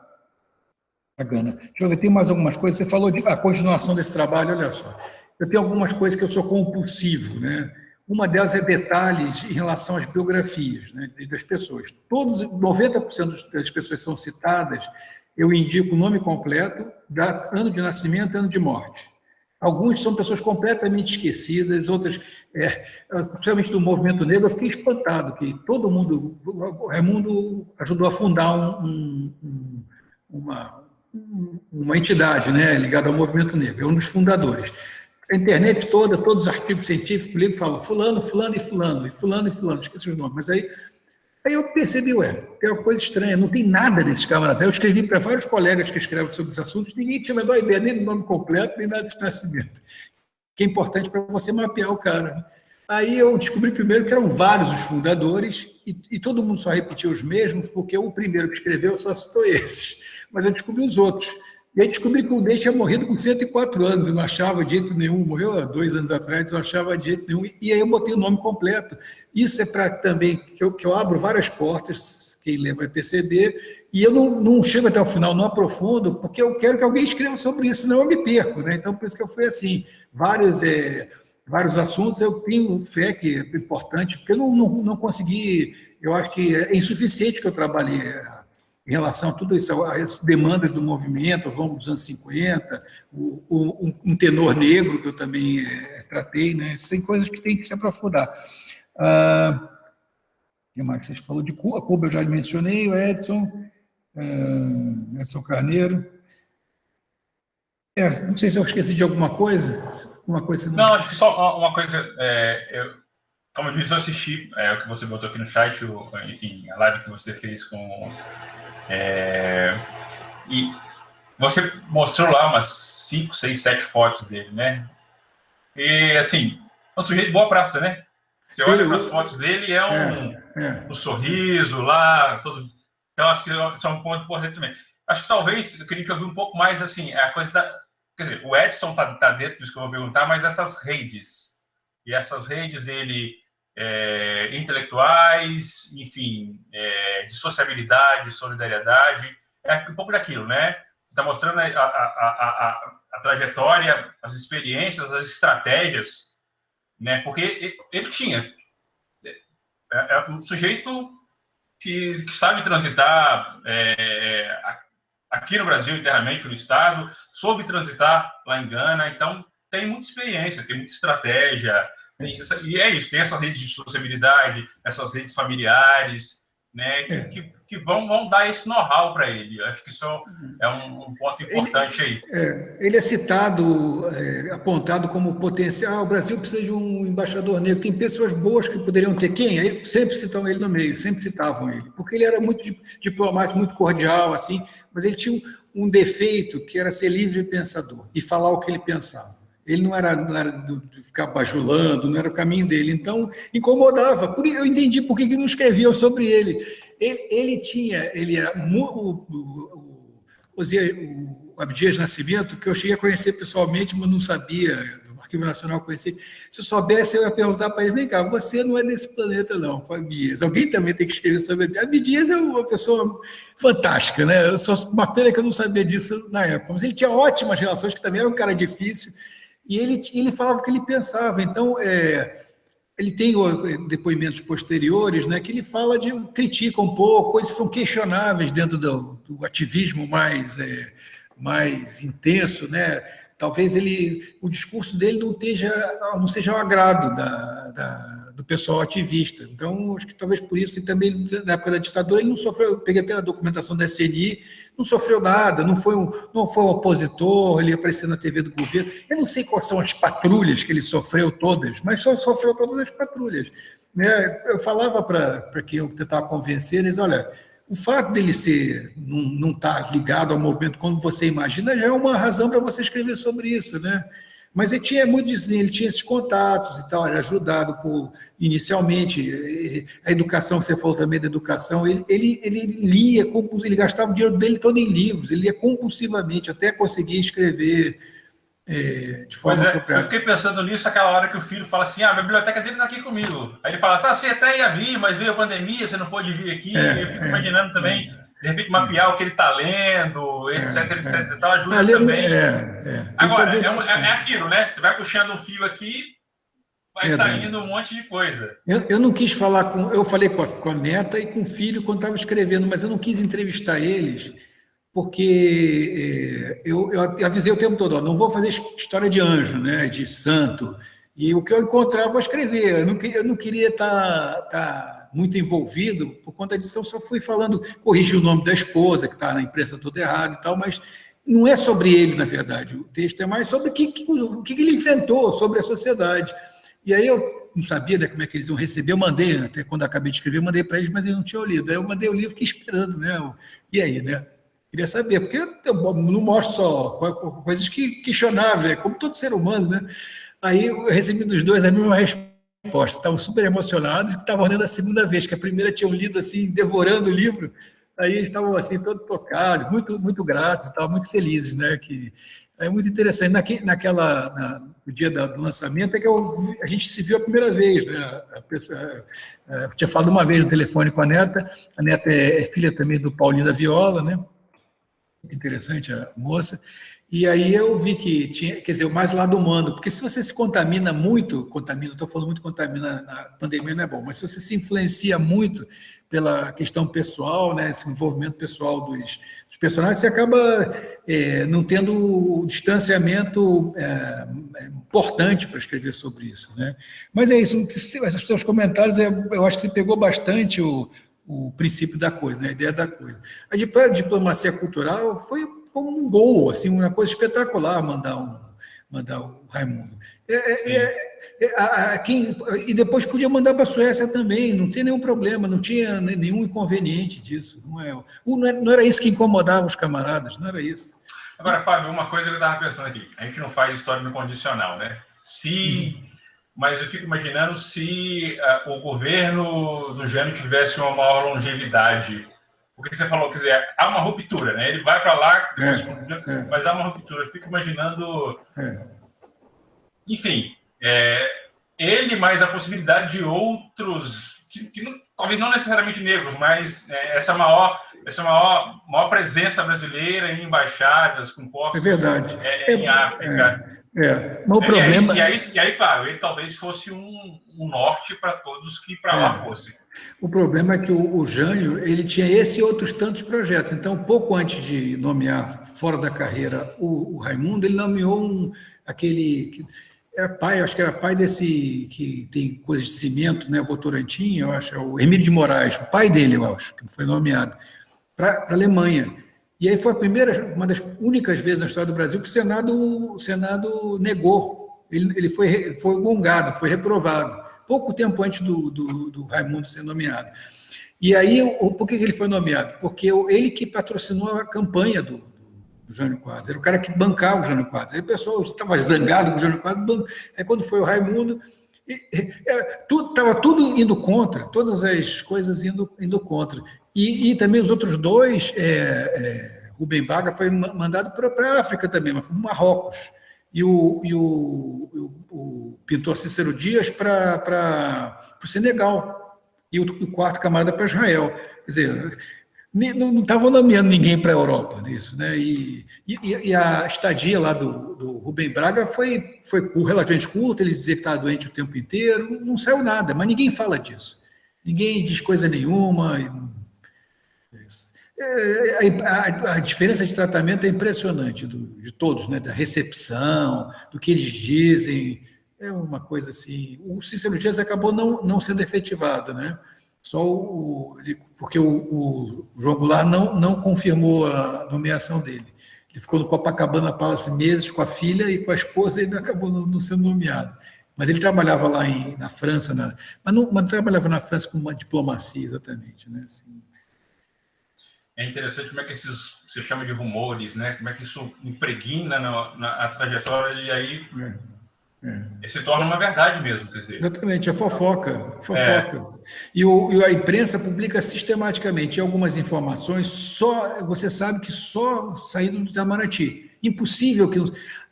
a Gana. Deixa eu ver, tem mais algumas coisas. Você falou de a continuação desse trabalho, olha só. Eu tenho algumas coisas que eu sou compulsivo, né? Uma delas é detalhes em relação às biografias, né, das pessoas. 90% das pessoas que são citadas, eu indico o nome completo, ano de nascimento, ano de morte. Alguns são pessoas completamente esquecidas, outras, principalmente do movimento negro, eu fiquei espantado, que todo mundo, o Raimundo ajudou a fundar uma entidade, né, ligada ao movimento negro, é um dos fundadores. A internet toda, todos os artigos científicos, o livro fala fulano, fulano e fulano, e fulano e fulano, esqueci os nomes, mas aí eu percebi, tem uma coisa estranha, não tem nada desses camaradas. Eu escrevi para vários colegas que escrevem sobre os assuntos, ninguém tinha a menor ideia nem do nome completo, nem nada de nascimento, que é importante para você mapear o cara. Aí eu descobri primeiro que eram vários os fundadores, e todo mundo só repetiu os mesmos, porque o primeiro que escreveu só citou esses, mas eu descobri os outros. E aí descobri que o Ney tinha morrido com 104 anos, eu não achava de jeito nenhum, morreu há 2 anos atrás, eu não achava de jeito nenhum, e aí eu botei o nome completo. Isso é para também, que eu abro várias portas, quem lê vai perceber, e eu não chego até o final, não aprofundo, porque eu quero que alguém escreva sobre isso, senão eu me perco, né? Então, por isso que eu fui assim, vários assuntos, eu tenho fé que é importante, porque eu não consegui, eu acho que é insuficiente que eu trabalhei em relação a tudo isso, as demandas do movimento ao longo dos anos 50, um tenor negro que eu também tratei, né? Tem coisas que tem que se aprofundar. O que mais você falou de Cuba? Cuba eu já mencionei, o Edson Carneiro. Não sei se eu esqueci de alguma coisa. Não, acho que só uma coisa. Como eu disse, eu assisti o que você botou aqui no chat, enfim, a live que você fez com... e você mostrou lá umas 5, 6, 7 fotos dele, né? E, assim, um sujeito boa praça, né? Você olha para as fotos dele, um sorriso lá, todo... Então, acho que isso é um ponto importante também. Acho que talvez, eu queria que eu vi um pouco mais, assim, a coisa da... Quer dizer, o Edson tá dentro disso que eu vou perguntar, mas essas redes, e essas redes dele... intelectuais, enfim, de sociabilidade, solidariedade, um pouco daquilo, né? Você está mostrando a trajetória, as experiências, as estratégias, né? Porque ele tinha um sujeito que sabe transitar aqui no Brasil, internamente, no Estado, soube transitar lá em Gana, então tem muita experiência, tem muita estratégia. E é isso, tem essas redes de sociabilidade, essas redes familiares, né, que vão dar esse know-how para ele. Eu acho que isso é um ponto importante aí. Ele é citado, apontado como potencial. O Brasil precisa de um embaixador negro. Tem pessoas boas que poderiam ter. Quem? Aí sempre citam ele no meio, sempre citavam ele, porque ele era muito diplomático, muito cordial, assim, mas ele tinha um defeito que era ser livre pensador e falar o que ele pensava. Ele não era de ficar bajulando, não era o caminho dele. Então, incomodava. Eu entendi por que não escreviam sobre ele. Ele era o Abdias Nascimento, que eu cheguei a conhecer pessoalmente, mas não sabia, no Arquivo Nacional conheci. Se eu soubesse, eu ia perguntar para ele, vem cá, você não é desse planeta, não, Abdias. Alguém também tem que escrever sobre Abdias. Abdias é uma pessoa fantástica, né? Uma pena que eu não sabia disso na época. Mas ele tinha ótimas relações, que também era um cara difícil, e ele falava o que ele pensava. Então, ele tem depoimentos posteriores, né, que ele critica um pouco, coisas que são questionáveis dentro do ativismo mais intenso, né? Talvez o discurso dele não seja ao agrado do pessoal ativista. Então, acho que talvez por isso, e também na época da ditadura, ele não sofreu, eu peguei até a documentação da SNI, não sofreu nada, não foi um opositor, ele apareceu na TV do governo. Eu não sei quais são as patrulhas que ele sofreu todas, mas só sofreu todas as patrulhas. né, eu falava para quem eu tentava convencer, eles, olha, o fato dele não estar ligado ao movimento como você imagina já é uma razão para você escrever sobre isso, né? Mas ele tinha muito assim, ele tinha esses contatos e tal, era ajudado inicialmente, a educação, que você falou também da educação, ele lia, ele gastava o dinheiro dele todo em livros, ele lia compulsivamente até conseguir escrever de forma apropriada. Eu fiquei pensando nisso aquela hora que o filho fala assim, a biblioteca dele está aqui comigo. Aí ele fala assim, você até ia vir, mas veio a pandemia, você não pôde vir aqui. Eu fico imaginando também, de repente, mapear o que ele está lendo, etc, etc. Então ajuda também. Agora, é aquilo, né? Você vai puxando um fio aqui, vai saindo um monte de coisa. Eu não quis falar eu falei com a neta e com o filho quando estava escrevendo, mas eu não quis entrevistar eles, porque eu avisei o tempo todo, ó, não vou fazer história de anjo, né, de santo, e o que eu encontrar eu vou escrever. Eu não queria estar muito envolvido, por conta disso eu só fui falando, corrigi o nome da esposa, que está na imprensa toda errada e tal, mas não é sobre ele, na verdade, o texto é mais sobre o que ele enfrentou, sobre a sociedade. E aí eu não sabia, né, como é que eles iam receber, eu mandei, até quando acabei de escrever, eu mandei para eles, mas eles não tinham lido. Aí eu mandei o livro, fiquei esperando, né? E aí, né? Queria saber, porque eu não mostro só coisas questionáveis, como todo ser humano, né? Aí eu recebi dos dois a mesma resposta, estavam super emocionados, que estavam lendo a segunda vez, que a primeira tinham lido assim, devorando o livro, aí eles estavam assim, todos tocados, muito, muito gratos, estavam muito felizes, né? É muito interessante. No dia do lançamento é que a gente se viu a primeira vez, né? Eu tinha falado uma vez no telefone com a neta é filha também do Paulinho da Viola, né? Muito interessante a moça. E aí eu vi que tinha, quer dizer, o mais lado humano, porque se você se contamina muito, estou falando muito contamina, na pandemia não é bom, mas se você se influencia muito pela questão pessoal, né, esse envolvimento pessoal dos personagens, você acaba não tendo o distanciamento importante para escrever sobre isso, né? Mas é isso, esses seus comentários, eu acho que você pegou bastante o princípio da coisa, né, a ideia da coisa. A diplomacia cultural foi um gol, assim, uma coisa espetacular mandar o Raimundo. E depois podia mandar para a Suécia também, não tem nenhum problema, não tinha nenhum inconveniente disso. Não era isso que incomodava os camaradas, não era isso. Agora, Fábio, uma coisa que eu estava pensando aqui, a gente não faz história no condicional, né? Mas eu fico imaginando se o governo do Jânio tivesse uma maior longevidade. Porque você falou, quer dizer, há uma ruptura, né? Ele vai para lá, mas há uma ruptura. Eu fico imaginando... Enfim, ele mais a possibilidade de outros, talvez não necessariamente negros, mas essa maior presença brasileira em embaixadas, com postos em África. Mas o problema... E aí, claro, ele talvez fosse um norte para todos que para lá fossem. O problema é que o Jânio, ele tinha esse e outros tantos projetos. Então, pouco antes de nomear fora da carreira o Raimundo, ele nomeou aquele... acho que era pai desse que tem coisas de cimento, né, Votorantim, eu acho, é o Emílio de Moraes, o pai dele, eu acho, que foi nomeado, para a Alemanha. E aí foi uma das únicas vezes na história do Brasil que o Senado negou. Ele foi gongado, foi reprovado, pouco tempo antes do Raimundo ser nomeado. E aí, por que ele foi nomeado? Porque ele que patrocinou a campanha do Jânio Quadros, era o cara que bancava o Jânio Quadros. Aí o pessoal estava zangado com o Jânio Quadros, aí quando foi o Raimundo, estava tudo indo contra, todas as coisas indo contra. E também os outros dois, Rubem Baga foi mandado para a África também, mas foi para Marrocos. E o pintor Cícero Dias para o Senegal. E o quarto camarada para Israel. Quer dizer, não estavam nomeando ninguém para a Europa nisso, né? E a estadia lá do Rubem Braga foi relativamente curta, ele dizia que estava doente o tempo inteiro, não saiu nada, mas ninguém fala disso. Ninguém diz coisa nenhuma. A diferença de tratamento é impressionante de todos, né? Da recepção, do que eles dizem, é uma coisa assim. O Cícero Dias acabou não sendo efetivado, né? Porque o João Goulart não confirmou a nomeação dele. Ele ficou no Copacabana Palace meses com a filha e com a esposa e ainda acabou não sendo nomeado. Mas ele trabalhava lá na França, mas não trabalhava na França com uma diplomacia, exatamente, né? Assim. É interessante como é que você chama de rumores, né? Como é que isso impregna na trajetória e aí se torna uma verdade mesmo, quer dizer. Exatamente, é fofoca. E a imprensa publica sistematicamente algumas informações, você sabe que só saído do Itamaraty. Impossível que...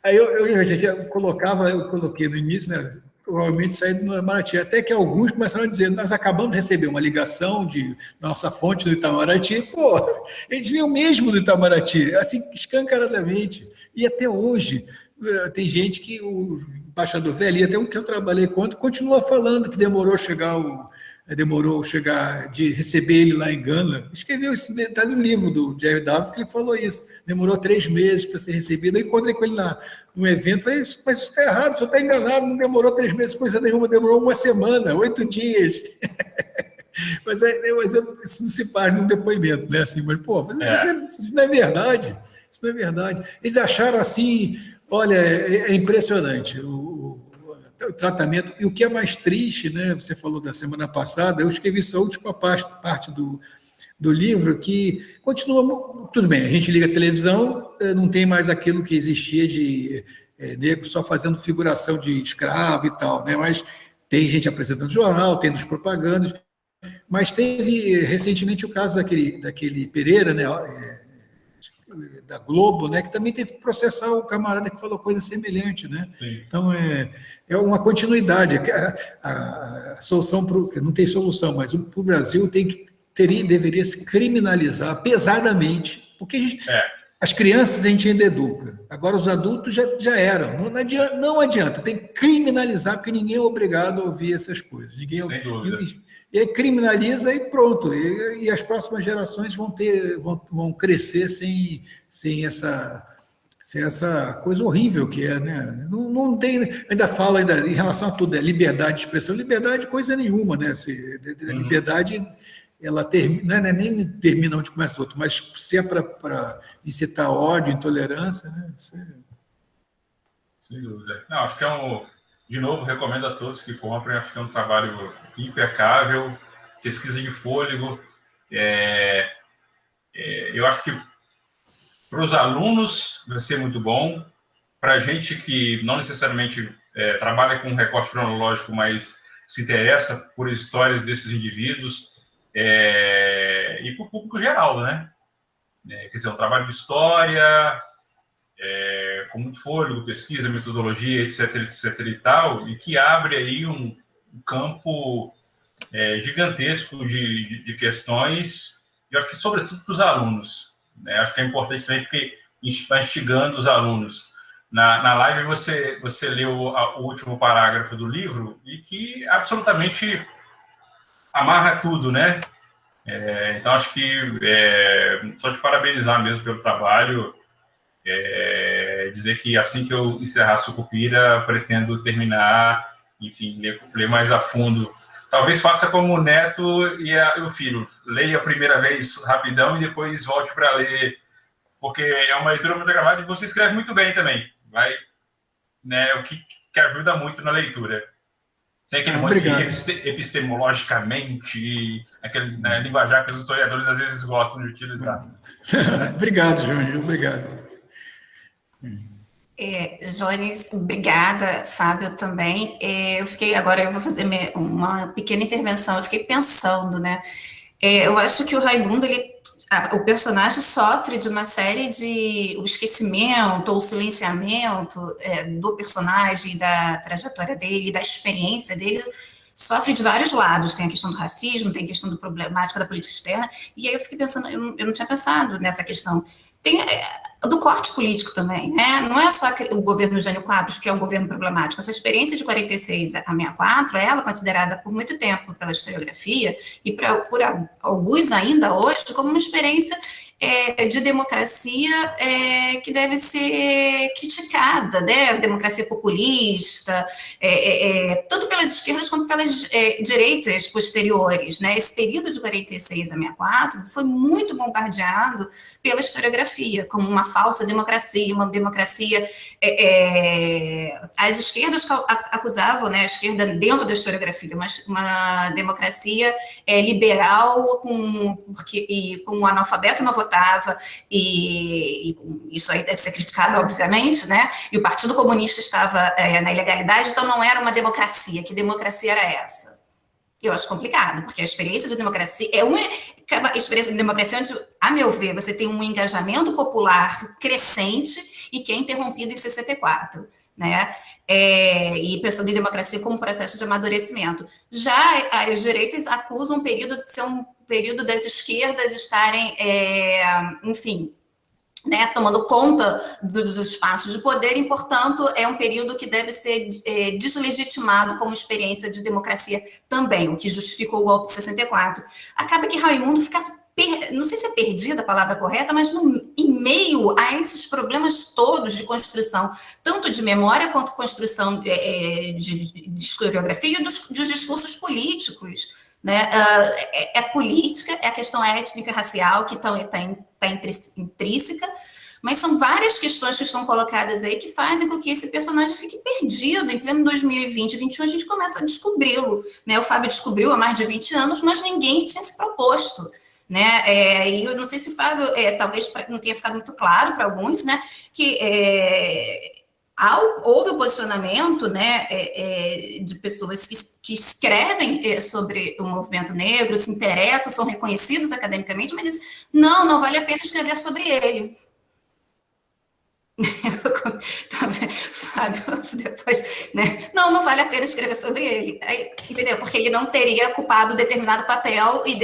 Aí eu coloquei no início, né? Provavelmente saído do Itamaraty, até que alguns começaram a dizer, nós acabamos de receber uma ligação da nossa fonte do Itamaraty, pô, eles vinham mesmo do Itamaraty, assim, escancaradamente. E até hoje, tem gente que, o embaixador Velli, até o que eu trabalhei com, continua falando que demorou chegar de receber ele lá em Gana. Escreveu esse detalhe no livro do Jerry Davis, que ele falou isso. Demorou 3 meses para ser recebido. Eu encontrei com ele num evento, falei, mas isso está errado, o senhor está enganado, não demorou 3 meses, coisa nenhuma, demorou 1 semana, 8 dias. mas isso não se faz num depoimento, né? Assim, mas, pô, isso não é verdade. Isso não é verdade. Eles acharam assim, olha, é impressionante o tratamento. E o que é mais triste, né? Você falou da semana passada, eu escrevi essa última parte do livro, que continua, tudo bem, a gente liga a televisão, não tem mais aquilo que existia de negro só fazendo figuração de escravo e tal, né? Mas tem gente apresentando jornal, tem nos propagandas, mas teve recentemente o caso daquele Pereira, né? Da Globo, né, que também teve que processar o camarada que falou coisa semelhante, né? Sim. Então é uma continuidade. A solução não tem solução, mas para o Brasil deveria se criminalizar pesadamente, porque as crianças a gente ainda educa, agora os adultos já eram. Não adianta, tem que criminalizar, porque ninguém é obrigado a ouvir essas coisas. Sem dúvida. E aí criminaliza e pronto. E as próximas gerações vão crescer sem essa coisa horrível que é, né? Não tem, ainda fala em relação a tudo, liberdade de expressão, liberdade coisa nenhuma, né? Liberdade, ela não é nem termina onde começa o outro, mas se é para incitar ódio, intolerância, né? Sem dúvida. Não, acho que de novo, recomendo a todos que comprem, acho que é um trabalho impecável, pesquisa de fôlego. Eu acho que para os alunos vai ser muito bom, para a gente que não necessariamente trabalha com um recorte cronológico, mas se interessa por histórias desses indivíduos, e para o público geral, né? Quer dizer, um trabalho de história, com muito fôlego, pesquisa, metodologia, etc e tal, e que abre aí um campo gigantesco de questões, e eu acho que sobretudo para os alunos, né? Acho que é importante também porque a gente vai instigando os alunos. Na live você leu o último parágrafo do livro e que absolutamente amarra tudo, né? Então acho que só te parabenizar mesmo pelo trabalho, dizer que assim que eu encerrar Sucupira, pretendo terminar, enfim, ler mais a fundo. Talvez faça como o neto e o filho, leia a primeira vez rapidão e depois volte para ler, porque é uma leitura muito gravada e você escreve muito bem também, né, o que ajuda muito na leitura. Sem aquele monte de epistemologicamente, aquele linguajar que os historiadores às vezes gostam de utilizar. Obrigado, Júnior, obrigado. Jones, obrigada, Fábio, também. Agora eu vou fazer uma pequena intervenção, eu fiquei pensando, né? Eu acho que o Raimundo, o personagem sofre de uma série o esquecimento ou silenciamento do personagem, da trajetória dele, da experiência dele, sofre de vários lados. Tem a questão do racismo, tem a questão da problemática da política externa, e aí eu fiquei pensando, eu não tinha pensado nessa questão. Tem do corte político também, né? Não é só o governo Jânio Quadros que é um governo problemático. Essa experiência de 46 a 64, ela é considerada por muito tempo pela historiografia e por alguns ainda hoje como uma experiência de democracia que deve ser criticada, né? Democracia populista, tanto pelas esquerdas quanto pelas direitas posteriores, né? Esse período de 46 a 64 foi muito bombardeado pela historiografia, como uma falsa democracia, uma democracia... as esquerdas acusavam, né, a esquerda dentro da historiografia, uma democracia liberal, com um analfabeto não votava, e isso aí deve ser criticado, obviamente, né? E o Partido Comunista estava na ilegalidade, então não era uma democracia. Que democracia era essa? Eu acho complicado, porque a experiência de democracia é uma experiência de democracia onde, a meu ver, você tem um engajamento popular crescente e que é interrompido em 64, né? E pensando em democracia como um processo de amadurecimento. Já as direitas acusam um período de ser um período das esquerdas estarem, enfim, né, tomando conta dos espaços de poder, e, portanto, é um período que deve ser deslegitimado como experiência de democracia também, o que justificou o golpe de 64. Acaba que Raimundo fica, não sei se é perdida a palavra correta, mas em meio a esses problemas todos de construção, tanto de memória quanto construção de historiografia e dos discursos políticos, né? Política, é a questão étnica e racial que está intrínseca, mas são várias questões que estão colocadas aí que fazem com que esse personagem fique perdido. Em pleno 2020, 2021, a gente começa a descobri-lo, né? O Fábio descobriu há mais de 20 anos, mas ninguém tinha se proposto, né? E eu não sei se o Fábio, talvez não tenha ficado muito claro para alguns, né, que houve o posicionamento, né, de pessoas que escrevem sobre o movimento negro, se interessam, são reconhecidos academicamente, mas dizem, não vale a pena escrever sobre ele. Depois, né? Não vale a pena escrever sobre ele. Aí, entendeu? Porque ele não teria ocupado determinado papel e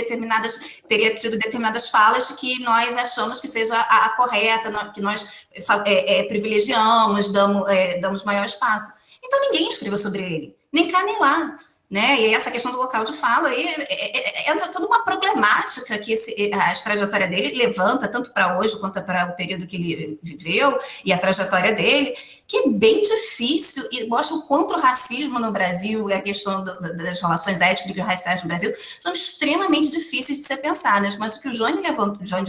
teria tido determinadas falas que nós achamos que seja a correta, que nós privilegiamos, damos maior espaço. Então ninguém escreveu sobre ele, nem cá nem lá. Né? E essa questão do local de fala aí entra toda uma problemática que a trajetória dele levanta, tanto para hoje quanto para o período que ele viveu e a trajetória dele, que é bem difícil e mostra o quanto o racismo no Brasil e a questão das relações étnicas e raciais no Brasil são extremamente difíceis de ser pensadas. Mas o que o Johnny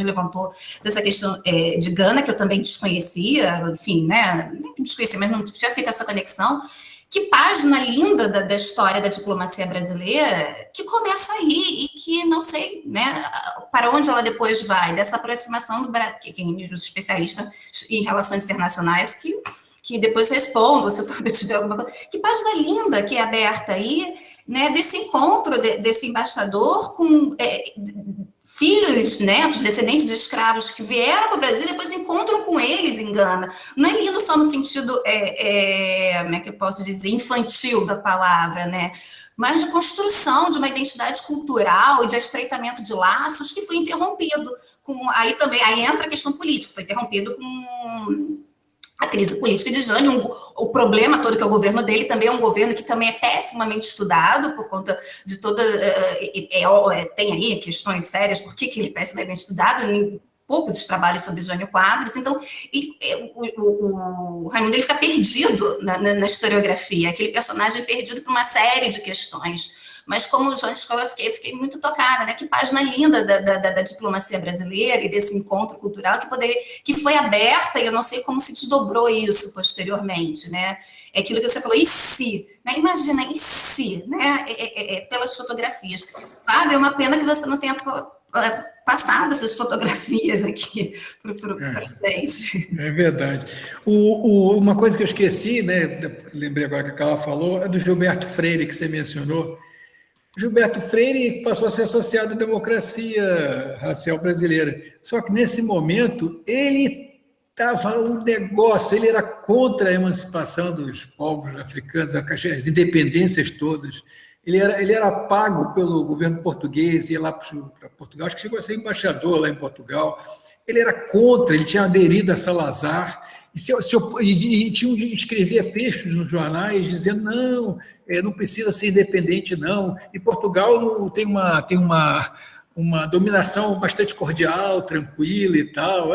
levantou dessa questão de Gana, que eu também desconhecia, enfim, né? Nem desconhecia, mas não tinha feito essa conexão. Que página linda da história da diplomacia brasileira que começa aí e que não sei, né, para onde ela depois vai, dessa aproximação do Brasil, os especialistas em relações internacionais que depois respondam, se o Fábio tiver alguma coisa. Que página linda que é aberta aí, né, desse encontro desse embaixador com filhos, netos, descendentes de escravos que vieram para o Brasil e depois encontram com eles em Gana. Não é lindo só no sentido, como é que eu posso dizer, infantil da palavra, né? Mas de construção de uma identidade cultural e de estreitamento de laços que foi interrompido. Aí entra a questão política, foi interrompido com a crise política de Jânio, o problema todo que é o governo dele também é um governo que também é pessimamente estudado por conta de toda... tem aí questões sérias, por que ele é pessimamente estudado, em poucos trabalhos sobre Jânio Quadros, então o Raimundo ele fica perdido na historiografia, aquele personagem perdido por uma série de questões. Mas como o Johnny falou, eu fiquei muito tocada, né? Que página linda da diplomacia brasileira e desse encontro cultural que foi aberta, e eu não sei como se desdobrou isso posteriormente, né? É aquilo que você falou, e se? Né? Imagina, e se? Né? Pelas fotografias. Fábio, é uma pena que você não tenha passado essas fotografias aqui para a gente. É verdade. Uma coisa que eu esqueci, né? Lembrei agora que a Carla falou, é do Gilberto Freire, que você mencionou. Gilberto Freire passou a ser associado à democracia racial brasileira. Só que, nesse momento, ele estava um negócio, ele era contra a emancipação dos povos africanos, as independências todas. Ele era pago pelo governo português, ia lá para Portugal, acho que chegou a ser embaixador lá em Portugal. Ele era contra, ele tinha aderido a Salazar, e escrevia textos nos jornais dizendo não precisa ser independente, não. E Portugal tem uma uma dominação bastante cordial, tranquila e tal.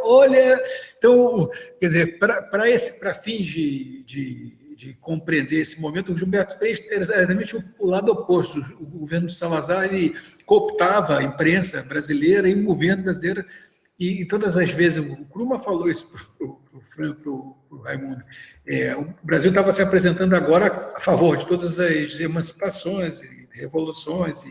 Olha, então, quer dizer, para fins de compreender esse momento, o Gilberto Freixo era exatamente o lado oposto. O governo de Salazar ele cooptava a imprensa brasileira e o governo brasileiro, e todas as vezes, o Kruma falou isso para o Raimundo, o Brasil estava se apresentando agora a favor de todas as emancipações, revoluções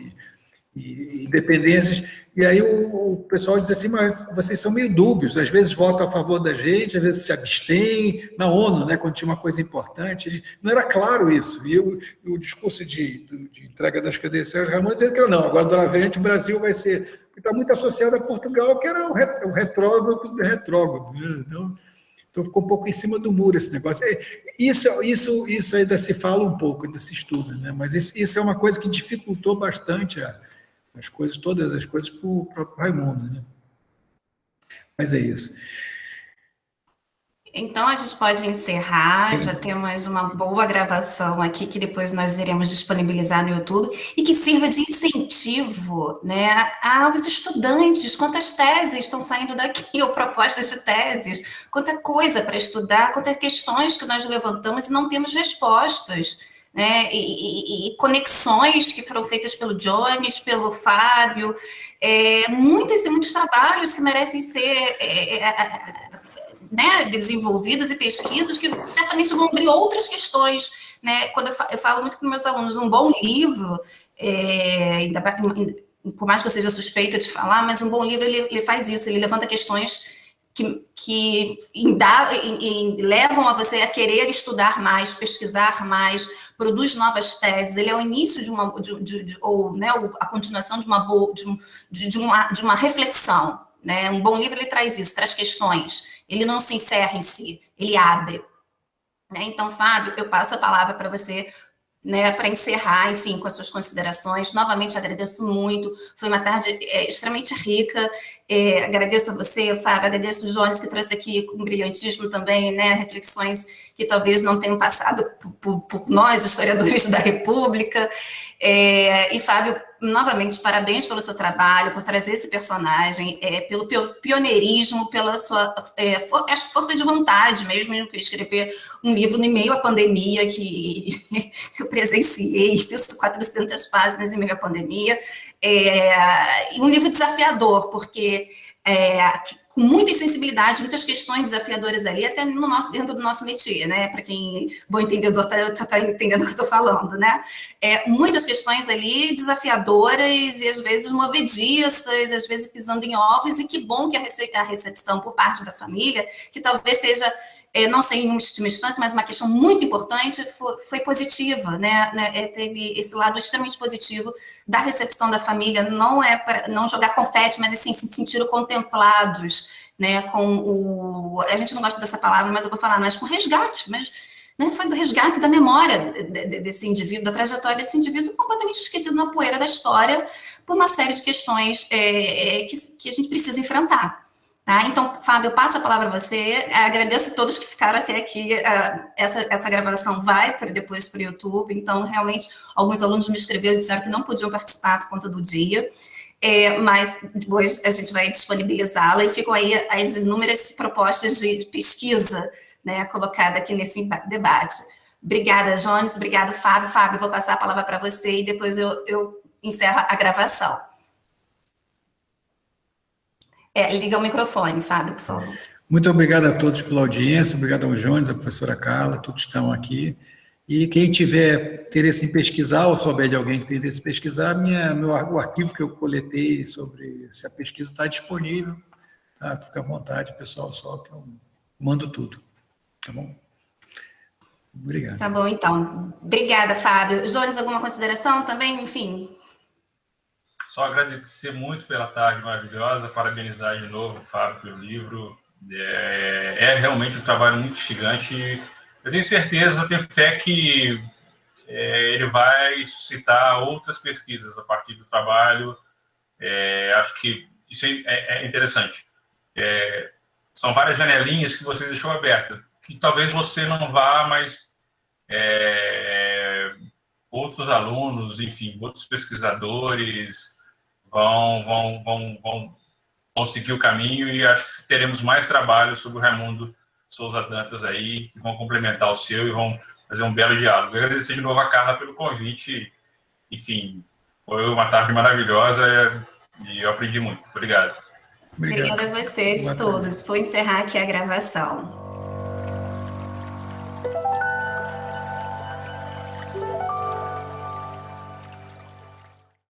e independências, e aí o pessoal diz assim, mas vocês são meio dúbios, às vezes votam a favor da gente, às vezes se abstêm, na ONU, né, quando tinha uma coisa importante, não era claro isso, e o discurso de entrega das credenciais, Ramon dizendo que não, agora do lavente o Brasil vai ser, está muito associado a Portugal, que era o retrógrado do retrógrado, né? Então ficou um pouco em cima do muro esse negócio. Isso ainda se fala um pouco, ainda se estuda, né? Mas isso é uma coisa que dificultou bastante todas as coisas para o próprio Raimundo, né? Mas é isso. Então, a gente pode encerrar, Sim. já temos uma boa gravação aqui, que depois nós iremos disponibilizar no YouTube, e que sirva de incentivo, né, aos estudantes, quantas teses estão saindo daqui, ou propostas de teses, quanta coisa para estudar, quantas questões que nós levantamos e não temos respostas, né, e conexões que foram feitas pelo Jones, pelo Fábio, muitos trabalhos que merecem ser né, desenvolvidas e pesquisas que certamente vão abrir outras questões, né? Quando eu falo muito com meus alunos, um bom livro, por mais que eu seja suspeita de falar, mas um bom livro ele faz isso, ele levanta questões que levam a você a querer estudar mais, pesquisar mais, produz novas teses, ele é o início né, a continuação de uma reflexão, né? Um bom livro ele traz isso, traz questões, ele não se encerra em si, ele abre, né? Então, Fábio, eu passo a palavra para você, né, para encerrar, enfim, com as suas considerações. Novamente, agradeço muito, foi uma tarde extremamente rica, agradeço a você, Fábio, agradeço o Jones, que trouxe aqui com brilhantismo também, né, reflexões que talvez não tenham passado por nós, historiadores da República, e Fábio, novamente, parabéns pelo seu trabalho, por trazer esse personagem, pelo pioneirismo, pela sua acho que força de vontade mesmo, de escrever um livro no meio à pandemia, que eu presenciei isso, 400 páginas em meio à pandemia, e um livro desafiador, porque com muitas sensibilidades, muitas questões desafiadoras ali, até dentro do nosso métier, né? Para quem bom entendedor está entendendo o que eu estou falando, né? Muitas questões ali desafiadoras e às vezes movediças, às vezes pisando em ovos, e que bom que a recepção por parte da família, que talvez seja, não sei em última instância, mas uma questão muito importante, foi positiva, né? Teve esse lado extremamente positivo da recepção da família, não é para não jogar confete, mas assim, se sentiram contemplados, né? A gente não gosta dessa palavra, mas eu vou falar, mas com resgate, mas né, foi do resgate da memória desse indivíduo, da trajetória desse indivíduo completamente esquecido na poeira da história, por uma série de questões que a gente precisa enfrentar. Tá? Então, Fábio, eu passo a palavra a você, agradeço a todos que ficaram até aqui, essa gravação vai depois para o YouTube, então, realmente, alguns alunos me escreveram e disseram que não podiam participar por conta do dia, mas depois a gente vai disponibilizá-la, e ficam aí as inúmeras propostas de pesquisa, né, colocada aqui nesse debate. Obrigada, Jones, obrigado, Fábio. Fábio, eu vou passar a palavra para você e depois eu encerro a gravação. Liga o microfone, Fábio, por favor. Muito obrigado a todos pela audiência, obrigado ao Jones, à professora Carla, todos que estão aqui. E quem tiver interesse em pesquisar, ou souber de alguém que tem interesse em pesquisar, o arquivo que eu coletei sobre essa pesquisa está disponível. Tá? Fica à vontade, pessoal, só que eu mando tudo. Tá bom? Obrigado. Tá bom, então. Obrigada, Fábio. Jones, alguma consideração também? Enfim... Só agradecer muito pela tarde maravilhosa, parabenizar de novo o Fábio pelo livro. Realmente um trabalho muito instigante. Eu tenho certeza, eu tenho fé que ele vai suscitar outras pesquisas a partir do trabalho. Acho que isso é interessante. São várias janelinhas que você deixou abertas, que talvez você não vá, mas outros alunos, enfim, outros pesquisadores, vão seguir o caminho, e acho que teremos mais trabalho sobre o Raimundo Souza Dantas aí, que vão complementar o seu e vão fazer um belo diálogo. Eu agradecer de novo a Carla pelo convite. Enfim, foi uma tarde maravilhosa e eu aprendi muito. Obrigado. Obrigada a vocês todos. Vou encerrar aqui a gravação.